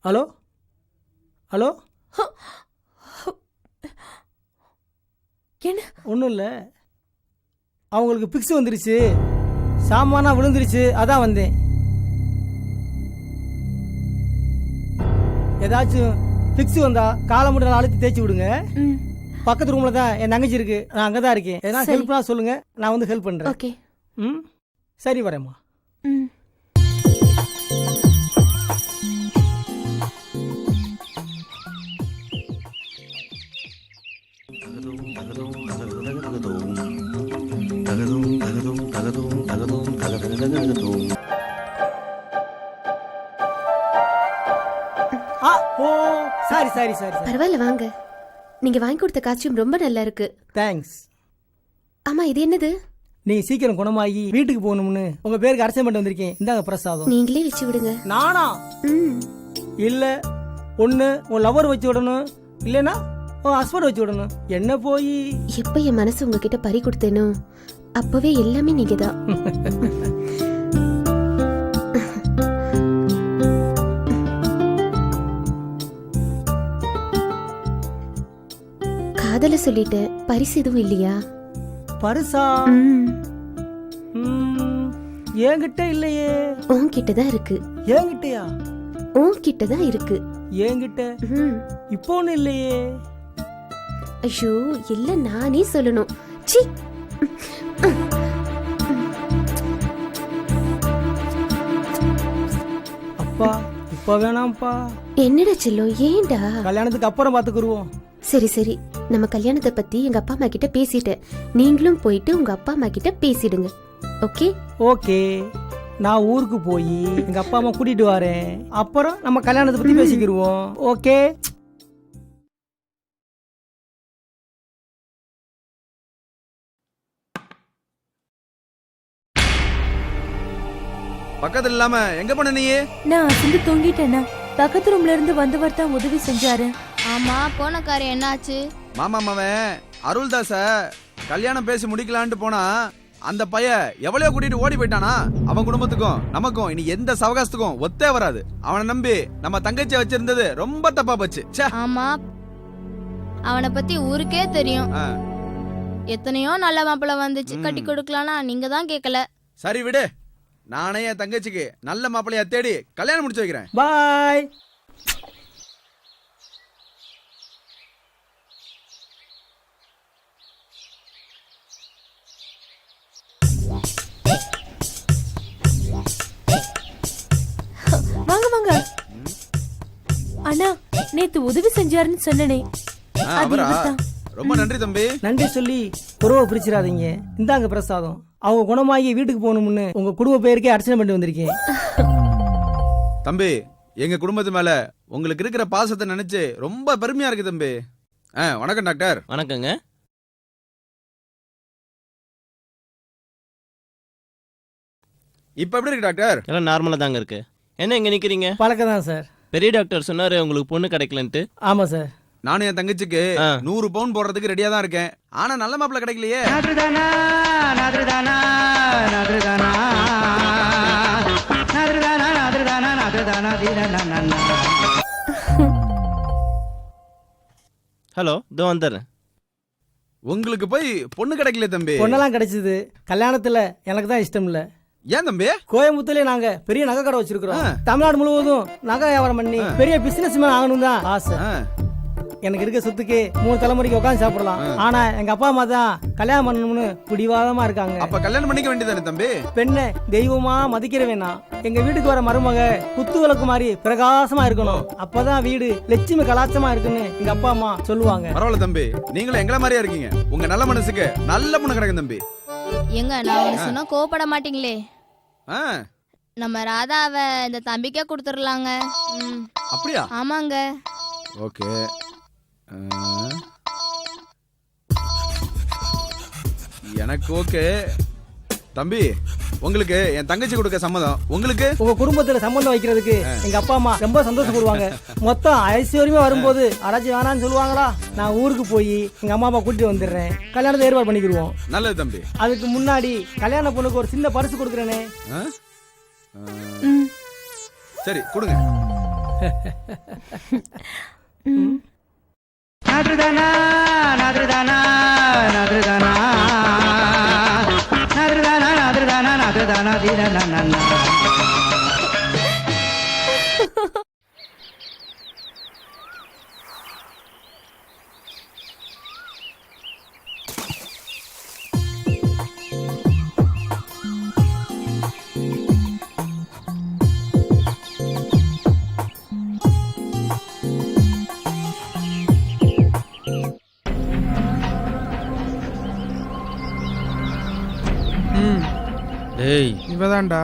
ஹலோ ஹலோ, என்ன? ஒன்றும் இல்லை, அவங்களுக்கு பிக்ஸ் வந்துருச்சு, சாமானா விழுந்துருச்சு, அதான் வந்தேன். ஏதாச்சும் பிக்ஸ் வந்தா காலை மட்டும் அழுத்தி தேய்ச்சி விடுங்க. பக்கத்து ரூம்ல தான் என் தங்கச்சி இருக்கு, நான் அங்கே தான் இருக்கேன். எதனா ஹெல்ப்னா சொல்லுங்க, நான் வந்து ஹெல்ப் பண்றேன். ஓகே. ம், சரி வரேம்மா. ம். Sorry sorry sorry. பரவாயில்ல, வாங்க. நீங்க வாங்கி கொடுத்த காஸ்டியூம் ரொம்ப நல்லா இருக்கு. தேங்க்ஸ். ஆமா, இது என்னது? நீ சீக்கிரம் குணமாகி வீட்டுக்கு போகணும்னு உங்க பேருக்கு அரசம் பண்ணி வந்திருக்கேன். இந்தாங்க பிரசாதம். நீங்களே வச்சு விடுங்க. நானா? இல்ல, ஒண்ணு உன் லவர் வச்சு விடணும், இல்லனா உன் ஹஸ்பண்ட் வச்சு விடணும். என்ன போய் எப்ப என் மனசு உங்ககிட்ட பறி கொடுத்தேனோ அப்பவே எல்லாமே நீங்க தான். காதல சொல்லிட்டேன், பரிசு எதுவும் இல்லையா? பரிசா? என்கிட்ட இல்லையே. உன்கிட்ட தான் இருக்கு. என்கிட்டயா? உன்கிட்ட தான் இருக்கு. என்கிட்ட இப்போ ஒண்ணு இல்லையே. ஐயோ, இல்ல நானே சொல்லணும். சி, அப்பா இப்ப வேணாம்ப்பா. என்னடா செல்லம், ஏன்டா? கல்யாணத்துக்கு அப்புறம் பாத்துக்குருவோம். சரி சரி, நம்ம கல்யாணத்தை பத்தி எங்க அப்பா அம்மா கிட்ட பேசிட்டேன். நீங்களும் போயிட்டு உங்க அப்பா அம்மா கிட்ட பேசிடுங்க. ஓகே? ஓகே, நான் ஊருக்கு போய் எங்க அப்பா அம்மா கூட்டிட்டு வரேன். அப்புறம் நம்ம கல்யாணத்தை பத்தி பேசிக்கிருவோம். ஓகே? பக்கத்துல இல்லாம எங்க போன நீ? நான் அசந்து தூங்கிட்டேன்னா பக்கத்து ரூம்ல இருந்து வந்தவர் தான் உதவி செஞ்சாரு. ஆமா, போன காரியம் என்னாச்சு? மாமா மவன் அருள்தாச கல்யாணம் பேசி முடிக்கலான்ட்டு போனா அந்த பைய எவ்வளவு கூட்டிட்டு ஓடி போயிட்டானா. அவன் குடும்பத்துக்கும் நமக்கும் இனி எந்த சவகாசத்துக்கும் ஒத்தே வராது. அவனை நம்பி நம்ம தங்கச்சியை வச்சிருந்தது ரொம்ப தப்பா போச்சு. ஆமா, அவனை பத்தி ஊருக்கே தெரியும். எத்தனையோ நல்ல மாப்பிள்ள வந்துச்சு, கட்டி கொடுக்கலாம்னா நீங்க தான் கேட்கல. சரி விடு, நானே என் தங்கச்சிக்கு நல்ல மாப்பிள்ளைய தேடி கல்யாணம் முடிச்சு வைக்கிறேன். பாய். நேத்து உதவி செஞ்சாருன்னு சொன்னனே அது அவரா இவர்தான். ரொம்ப நன்றி தம்பி. நன்றி சொல்லி உறவை பிரிச்சிடாதீங்க. இந்தாங்க பிரசாதம். அவங்க குணமாகி வீட்டுக்கு போகணும்னு உங்க குடும்ப பேருக்கே அர்ச்சனை பண்ணி வந்திருக்கேன். தம்பி எங்க குடும்பத்து மேல உங்களுக்கு இருக்கிற பாசத்தை நினைச்சு ரொம்ப பெருமையா இருக்கு தம்பி. வணக்கம் டாக்டர். வணக்கங்க. இப்ப எப்படி இருக்கு டாக்டர்? எல்லாம் நார்மலா தாங்க இருக்கு. என்ன இங்க நிக்கிறீங்க? பழக்கம் தான் சார். பெரிய டாக்டர் சொன்னாரு உங்களுக்கு பொண்ணு கிடைக்கலன்ட்டு. ஆமா சார். நானும் என் தங்கச்சிக்கு 100 பவுன் போடுறதுக்கு ரெடியா தான் இருக்கேன். ஆனா நல்ல மாப்பிள்ள கிடைக்கலையே. ஹலோ, இதோ வந்துடுறேன். உங்களுக்கு போய் பொண்ணு கிடைக்கல தம்பி. பொண்ணெல்லாம் கிடைச்சது. கல்யாணத்துல எனக்கு தான் இஷ்டம் இல்ல. ஏன் தம்பி? கோயம்புத்தூர்ல நாங்க பெரிய நகை கடை வச்சிருக்கிறோம். தமிழ்நாடு முழுவதும் நகை வியாபாரம் பண்ணி பெரிய பிசினஸ் மேன் ஆகணும் தான் ஆசை. எனக்கு இருக்க சொத்துக்கு 3 தலைமுறைக்கு உட்காந்து சாப்பிடலாம். ஆனா எங்க அப்பா அம்மா தான் கல்யாணம் பண்ணணும்னு பிடிவாதமா இருக்காங்க. அப்ப கல்யாணம் பண்ணிக்க வேண்டியதானே தம்பி? பெண்ணை தெய்வமா மதிக்கிற வேணாம். எங்க வீட்டுக்கு வர மருமக குத்து விளக்கு மாதிரி பிரகாசமா இருக்கணும். அப்பதான் வீடு லட்சுமி கலாச்சமா இருக்குன்னு எங்க அப்பா அம்மா சொல்லுவாங்க. பரவாயில்ல தம்பி, நீங்களும் எங்கள மாதிரியா இருக்கீங்க. உங்க நல்ல மனசுக்கு நல்ல பொண்ணு கிடைக்கும் தம்பி. எங்க நான் ஒண்ணு சொன்னா கோவப்பட மாட்டீங்களே? ஆ, நம்ம ராதாவை இந்த தம்பிக்கே கொடுத்துடலாங்க. அப்படியா? ஆமாங்க. ஓகே. எனக்கு ஓகே தம்பி. உங்களுக்கு என் தங்கச்சி கொடுக்க சம்மதம். உங்களுக்கு உங்க குடும்பத்துல சம்பந்தம் வைக்கிறதுக்கு எங்க அப்பா அம்மா ரொம்ப சந்தோஷப்படுவாங்க. மொத்தம் ஐஸ்வர்யமே வரும்போது அடாச்சி வேணான்னு சொல்லுவாங்களா? நான் ஊருக்கு போய் எங்க அம்மா அப்பா கூட்டிட்டு வந்துடுறேன். கல்யாணத்தை ஏற்பாடு பண்ணிக்கிடுவோம். நல்லது தம்பி. அதுக்கு முன்னாடி கல்யாண பொண்ணுக்கு ஒரு சின்ன பரிசு கொடுக்குறேனே. சரி கொடுங்க. டேய், இவதான்டா.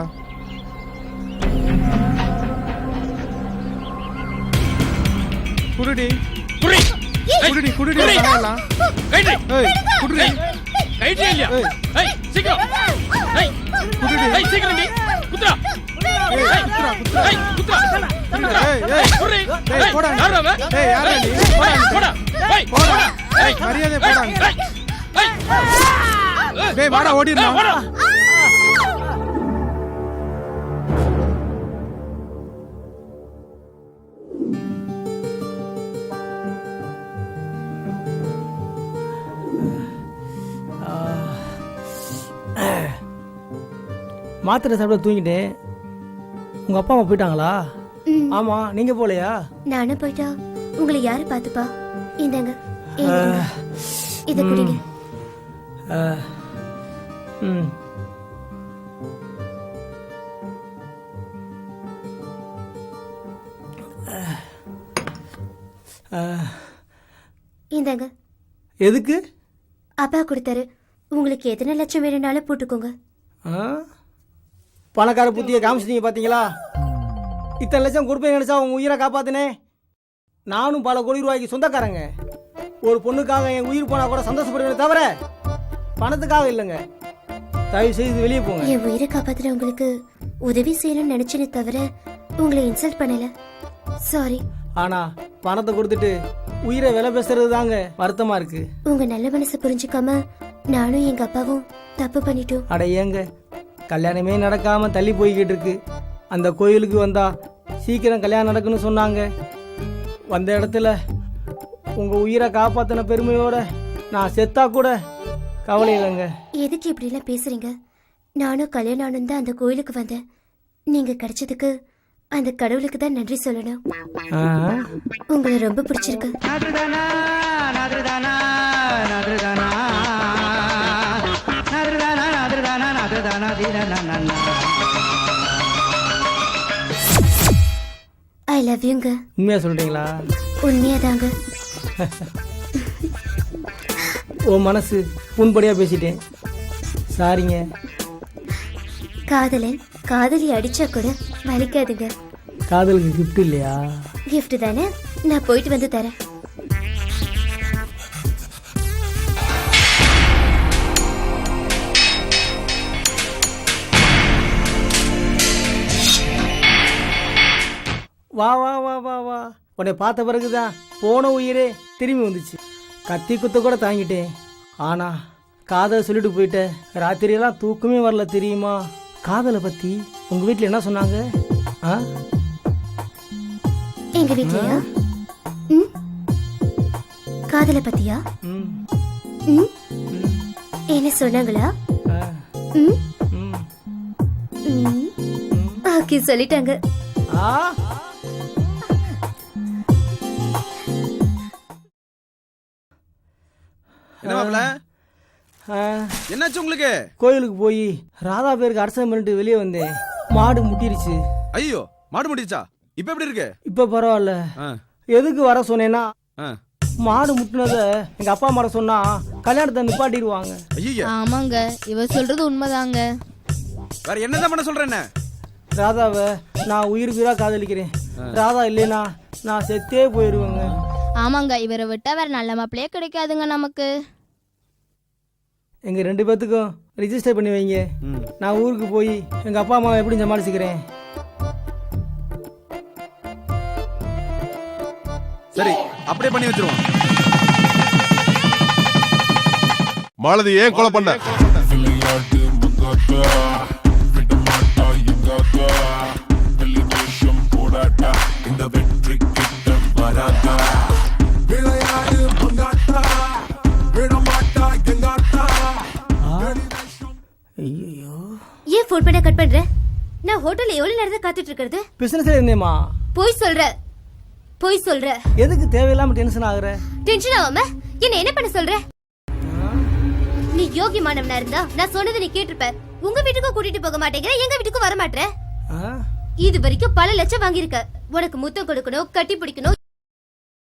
குடுடி புரி. குடுடி குடுடி வாங்கலாம். கைட்ரி. ஏய் குடுடி. கைட்ரி இல்லையா? ஏய் சீக்கிரம். ஏய் குடுடி. ஏய் சீக்கிரம் நீ. குத்ரா. ஏய் குத்ரா குத்ரா. ஏய் குத்ரா. ஏய் ஏய் புரி. ஏய் போடா. யாரா அவன்? ஏய் யாரா நீ? போடா. போடா. ஏய் போடா. ஏய் மரியாதை போடா. ஏய். டேய் வாடா ஓடிடலாம். போடா. மாத்திரை சாப்பிட தூங்கிட்டேன். உங்க அப்பா அம்மா போயிட்டாங்களா? ஆமா, நீங்க போலையா? நானும் போயிட்டா உங்களை யாரு பாத்துப்பா? இந்தாங்க இத குடிங்க. இந்தாங்க. எதுக்கு? அப்பா கொடுத்தாரு. உங்களுக்கு எத்தனை லட்சம் வேணும்னாலும் போட்டுக்கோங்க. பணக்கார புத்திய காமிச்சிட்டீங்க பாத்தீங்களா? இத்தனை லட்சம் கொடுப்பேன் நினைச்சா உங்க உயிரை காப்பாத்தினே. நானும் பல கோடி ரூபாய்க்கு சொந்தக்காரங்க. ஒரு பொண்ணுக்காக என் உயிர் போனா கூட சந்தோஷப்படுவேன் தவிர பணத்துக்காக இல்லைங்க. தயவு செய்து வெளியே போங்க. என் உயிரை காப்பாத்துற உங்களுக்கு உதவி செய்யணும்னு நினைச்சேனே தவிர உங்களை இன்சல்ட் பண்ணல. சாரி. ஆனா பணத்தை கொடுத்துட்டு உயிரை விலை பேசுறது தாங்க வருத்தமா இருக்கு. உங்க நல்ல மனசை புரிஞ்சுக்காம நானும் எங்க அப்பாவும் தப்பு பண்ணிட்டோம். அட ஏங்க, கல்யாணமே நடக்காம தள்ளி போய்கிட்டு இருக்கு. அந்த கோயிலுக்கு வந்தா சீக்கிரம் கல்யாணம் நடக்குன்னு சொன்னாங்க. வந்த இடத்துல உங்க உயிரை காப்பாத்தின பெருமையோட நான் செத்தா கூட கவலை இல்லைங்க. எதுக்கு இப்படி எல்லாம் பேசுறீங்க? நானும் கல்யாணம் ஆனது தான் அந்த கோயிலுக்கு வந்தேன். நீங்க கிடைச்சதுக்கு அந்த கடவுளுக்கு தான் நன்றி சொல்லணும். உங்களை ரொம்ப பிடிச்சிருக்கு. ஐ லவ் யூங்க. உண்மையா சொல்றீங்களா? உண்மையாதாங்க. உன் மனசு புண்படியாக பேசிட்டேன், சாரிங்க. காதலன் காதலி அடிச்சா கூட வலிக்காதுங்க. காதலுக்கு கிஃப்ட் இல்லையா? கிஃப்ட் தானே, நான் போயிட்டு வந்து தரேன். வா வா வா வா வா, உன்னை பார்த்த பிறகுதான் போன உயிரே திரும்பி வந்துச்சு. கத்தி குத்த கூட தாங்கிட்டேன், ஆனா காதலை சொல்லிட்டு போயிட்டேன். ராத்திரியெல்லாம் தூக்கமே வரல தெரியுமா? காதலை பத்தி உங்க வீட்டில் என்ன சொன்னாங்க? ஆ, எங்க வீட்லயா? காதலை பத்தியா? ம், ம்? என்ன சொன்னாங்களா? ஆ, ம்? ம், ம். ஓகே, சொல்லிட்டாங்க. ஆ. என்ன மாப்பிள, ஆ, என்னாச்சு உங்களுக்கு? கோயிலுக்கு போய் ராதா பேருக்கு அர்ச்சனை பண்ணிட்டு வெளியே வந்தேன். மாடு முட்டிருச்சு. ஐயோ, மாடு முடிச்சா? இப்ப எப்படி இருக்கு? இப்ப பரவாயில்ல. ஆ, எதுக்கு வர சொன்னேன்னா, ஆ. மாடு முட்டினத எங்க அப்பா அம்மா சொன்னா கல்யாணத்தை நிப்பாட்டிடுவாங்க. ஐயோ, ஆமாங்க, இவ சொல்றது உண்மைதாங்க. வேற என்னதான் பண்ண சொல்ற? என்ன? ராதாவை நான் உயிருக்கு உயிரா காதலிக்கிறேன். ராதா இல்லைனா நான் செத்தே போயிடுவேங்க. ஆமாங்க, இவரை விட்டா வேற நல்ல மாப்பிள்ளையே கிடைக்காதுங்க நமக்கு. எங்க 2 பேத்துக்கும் ரிஜிஸ்டர் பண்ணி வைங்க. நான் ஊருக்கு போய் எங்க அப்பா அம்மாவை எப்படி சமாளிச்சுக்கிறேன். சரி, அப்படியே பண்ணி வச்சிருவோம். மாலதி ஏன் கொலை பண்ண? ஐயோ, ஏன் ஃபோன் பண்ண கட் பண்ற? நான் ஹோட்டல்ல எவ்வளவு நேரத்தை காத்துட்டு இருக்கிறது? பிசினஸ்ல இருந்தேமா. போய் சொல்ற, போய் சொல்ற. எதுக்கு தேவையில்லாம டென்ஷன் ஆகுற? டென்ஷன் ஆகாம என்ன என்ன பண்ண சொல்ற? நீ யோகியமானவனா இருந்தா நான் சொன்னதை நீ கேட்டிருப்ப. உங்க வீட்டுக்கு கூட்டிட்டு போக மாட்டேங்கிற, எங்க வீட்டுக்கு வர மாட்டேற. இது வரைக்கும் பல லட்சம் வாங்கியிருக்க. உனக்கு முத்தம் கொடுக்கணும், கட்டி பிடிக்கணும்,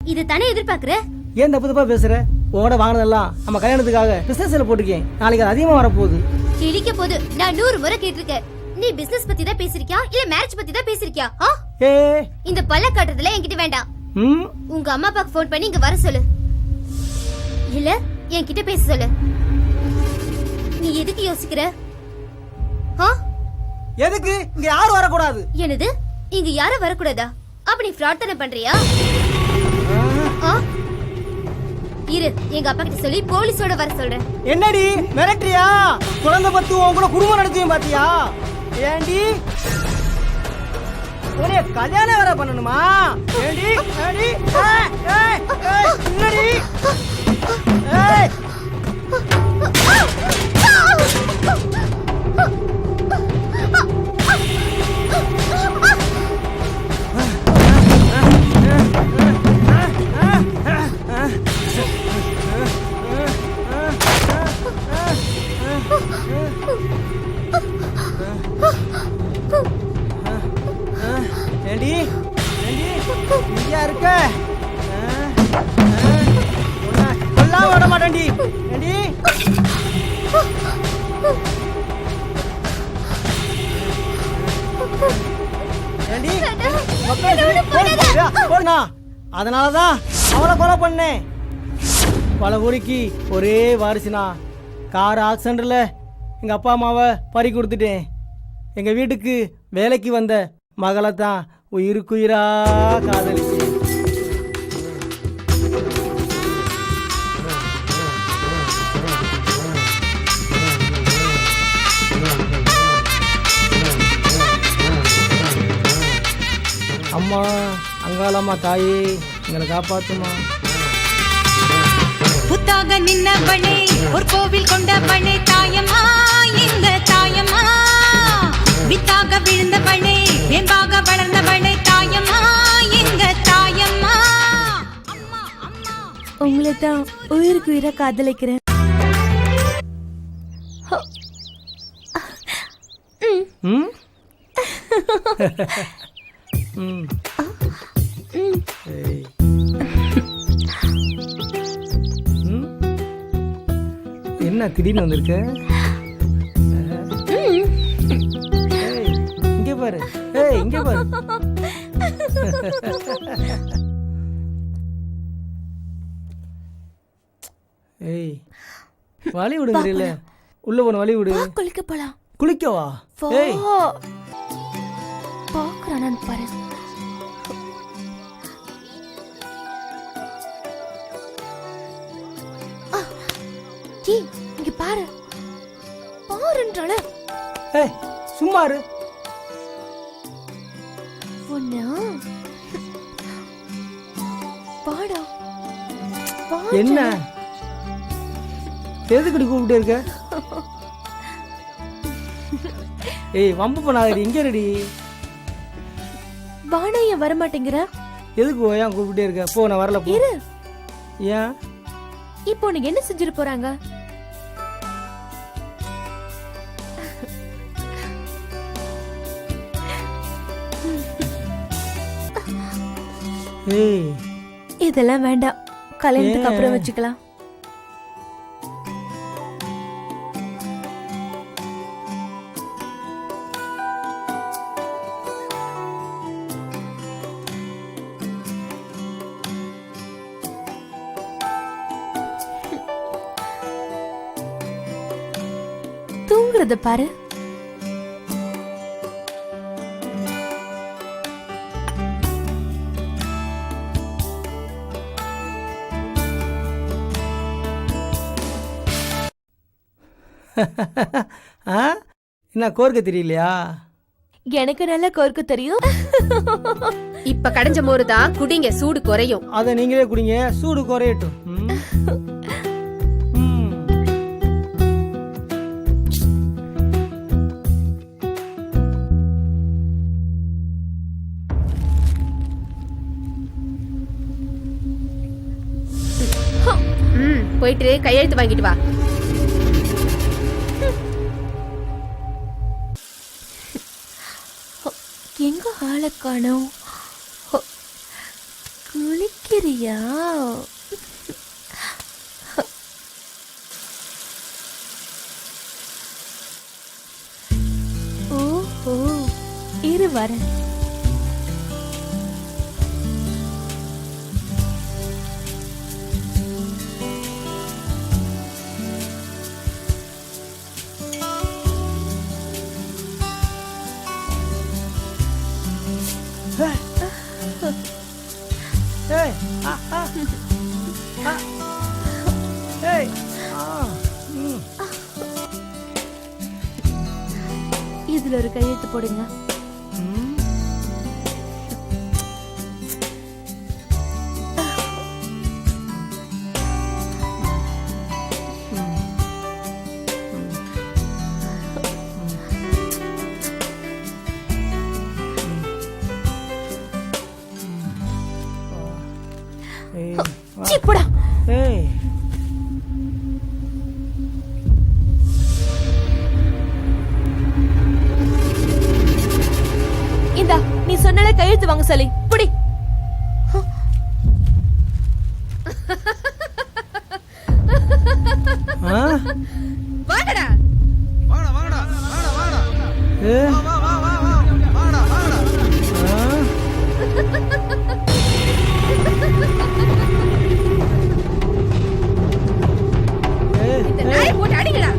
இது தானே எதிர்பார்க்கிற? ஏன் தப்பு தப்பா பேசுற? உங்களோட வாங்கினதெல்லாம் நம்ம கல்யாணத்துக்காக பிசினஸ்ல போட்டிருக்கேன். நாளைக்கு அது அதிகமா வரப்போகுது. கிழிக்க போது. நான் 100 முறை கேட்டிருக்கேன். நீ பிசினஸ் பத்தி தான் பேசிருக்கியா இல்ல மேரேஜ் பத்தி தான் பேசிருக்கியா? ஏ, இந்த பல்ல காட்டுறதுல என்கிட்ட வேண்டாம். உங்க அம்மா அப்பாக்கு போன் பண்ணி இங்க வர சொல்லு, இல்ல என்கிட்ட பேச சொல்லு. நீ எதுக்கு யோசிக்கிற? எதுக்கு இங்க யாரும் வரக்கூடாது? என்னது, இங்க யாரும் வரக்கூடாதா? அப்ப நீ ஃப்ராட் தானே பண்றியா? இரு, எங்க அப்பா கிட்ட சொல்லி போலீஸோட வர சொல்றேன். என்னடி மிரட்டுறியா? குழந்தை பத்து உங்கள குடும்பம் நடத்தியும் பாத்தியா? ஏண்டி உன்னைய கல்யாணம் வேற பண்ணணுமா? ஏண்டி ஏண்டி என்னடி? ஏண்டி இங்கயா இருக்க? கொல்லாம விட மாட்டேன்டி. ஏண்டி அதனாலதான் அவளை கொலை பண்ணேன். பல ஊருக்கு ஒரே வாரிசுனா. கார் ஆக்சிடென்ட்ல எங்க அப்பா அம்மாவை பறி கொடுத்துட்டேன். எங்க வீட்டுக்கு வேலைக்கு வந்த மகளை தான் உயிருக்குயிரா காதலிச்சு. அம்மா, அங்காளம்மா தாயே, எங்களை காப்பாத்துமா. புத்தாக நின்னவளே, ஒரு கோவில் கொண்டவளே, தாயம்மா எங்க தாயம்மா. வித்தாக விழுந்தவளே, வேம்பாக வளர்ந்தவளே, தாயம்மா எங்க தாயம்மா. உங்களை தான் உயிருக்கு உயிரை காதலிக்கிறேன். ம் என்ன திடீர்னு வந்திருக்க? ஏய், இங்க பாரு. ஏய், இங்க பாரு. ஏய், வழி விடுங்கறீல. உள்ள போன வழி விடு. குளிக்க போலாம். குளிக்கவா? ஏய், பாக்குறானு பாரு. ஏய், இங்க பாரு. பாருன்றால. ஏய், சும்மா இரு. பொண்ணா பாடா. என்ன எதுக்கு கூப்பிட்டு இருக்க? ஏய், வம்பு பண்ணாதடி. இங்க ரெடி. வாடா, ஏன் வர மாட்டேங்கிற? எதுக்கு ஏன் கூப்பிட்டே இருக்க? போ, நான் வரல. போ. இரு. ஏன்? இப்போ உனக்கு என்ன செஞ்சிட்டு போறாங்க? ஏய், இதெல்லாம் வேண்டாம், கல்யாணத்துக்கு அப்புறம் வச்சுக்கலாம். தூங்குறத பாரு. என்ன கோர்க்க தெரியலையா? எனக்கு நல்லா கோர்க்க தெரியும். இப்ப கடைஞ்ச மோரு தான் குடிங்க, சூடு குறையும். அத நீங்களே குடிங்க, சூடு குறையட்டும். போயிட்டு கையெழுத்து வாங்கிட்டு வா. எங்க ஆளை காணோம்? குளிக்கிறியா? ஓஹோ, இரு வரேன். இதுல ஒரு கையெழுத்து போடுங்க. போடா. ஏய், இந்தா, நீ சொன்னால கையெழுத்து வாங்க சொல்லி புடி. வாங்கடா. வாங்கடா வாங்கடா வாங்கடா வாங்கடா. ஏ, வா வா வா வா வாங்கடா வாங்கடா. இந்த நாயை போட்டு அடிங்கடா.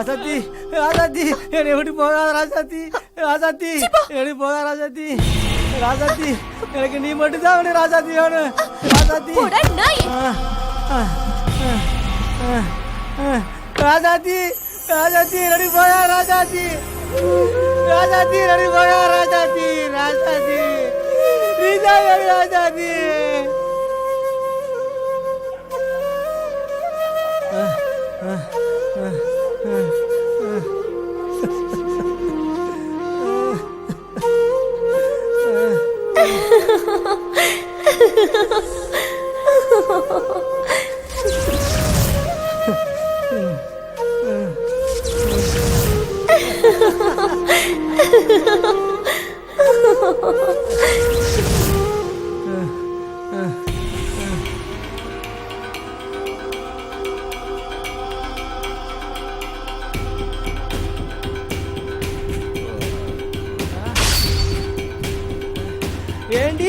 ராசாத்தி ராசாத்தி என்னை விட்டு போகாத ராசாத்தி ராசாத்தி என்னை போகாத ராசாத்தி ராசாத்தி எனக்கு நீ மட்டும் தான் வேணும் ராசாத்தி வேணும் ராசாத்தி ராசாத்தி ராசாத்தி ரெடி போயா ராசாத்தி ராசாத்தி ரெடி போயா ராசாத்தி ராசாத்தி ராசாத்தி ஏண்டி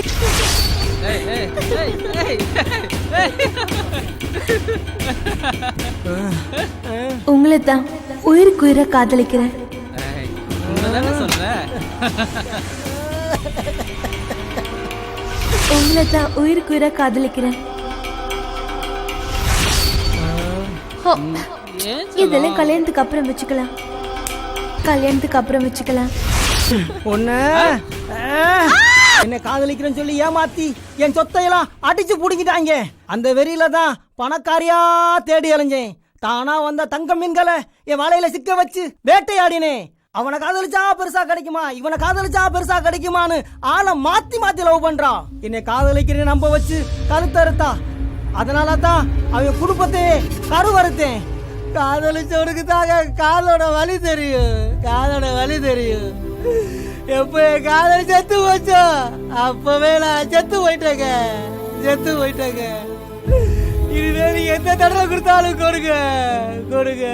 உங்களை தான் உயிருக்கு உயிரை காதலிக்கிறேன். உங்களை தான் உயிருக்கு உயிரை காதலிக்கிறேன். இதெல்லாம் கல்யாணத்துக்கு அப்புறம் வச்சுக்கலாம். கல்யாணத்துக்கு அப்புறம் வச்சுக்கலாம். ஒண்ணு என்ன காதலிக்கிறேன்னு சொல்லி ஏமாத்தி என் சொத்தையெல்லாம் அடிச்சு புடிக்கிட்டாங்க. அந்த வெறியில தான் பணக்காரியா தேடி அலைஞ்சேன். தானா வந்த தங்க மீன்களை என் வலையில சிக்க வச்சு வேட்டையாடினேன். அவனை காதலிச்சா பெருசா கிடைக்குமா, இவனை காதலிச்சா பெருசா கிடைக்குமான்னு ஆளை மாத்தி மாத்தி லவ் பண்றா. என்னை காதலிக்கிறேன்னு நம்ப வச்சு கருத்தறுத்தா. அதனால தான் அவன் குடும்பத்தையே கருவறுத்தேன். காதலிச்சவனுக்கு தாங்க காதோட வலி தெரியும், காதோட வலி தெரியும். எப்ப என் காதல் செத்து போச்சோ அப்பவே நான் செத்து போயிட்டேங்க, செத்து போயிட்டேங்க. இனிமே நீ எந்த தடவை கொடுத்தாலும் கொடுங்க, கொடுங்க.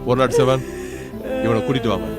107 இவனை கூட்டிட்டு வாங்க.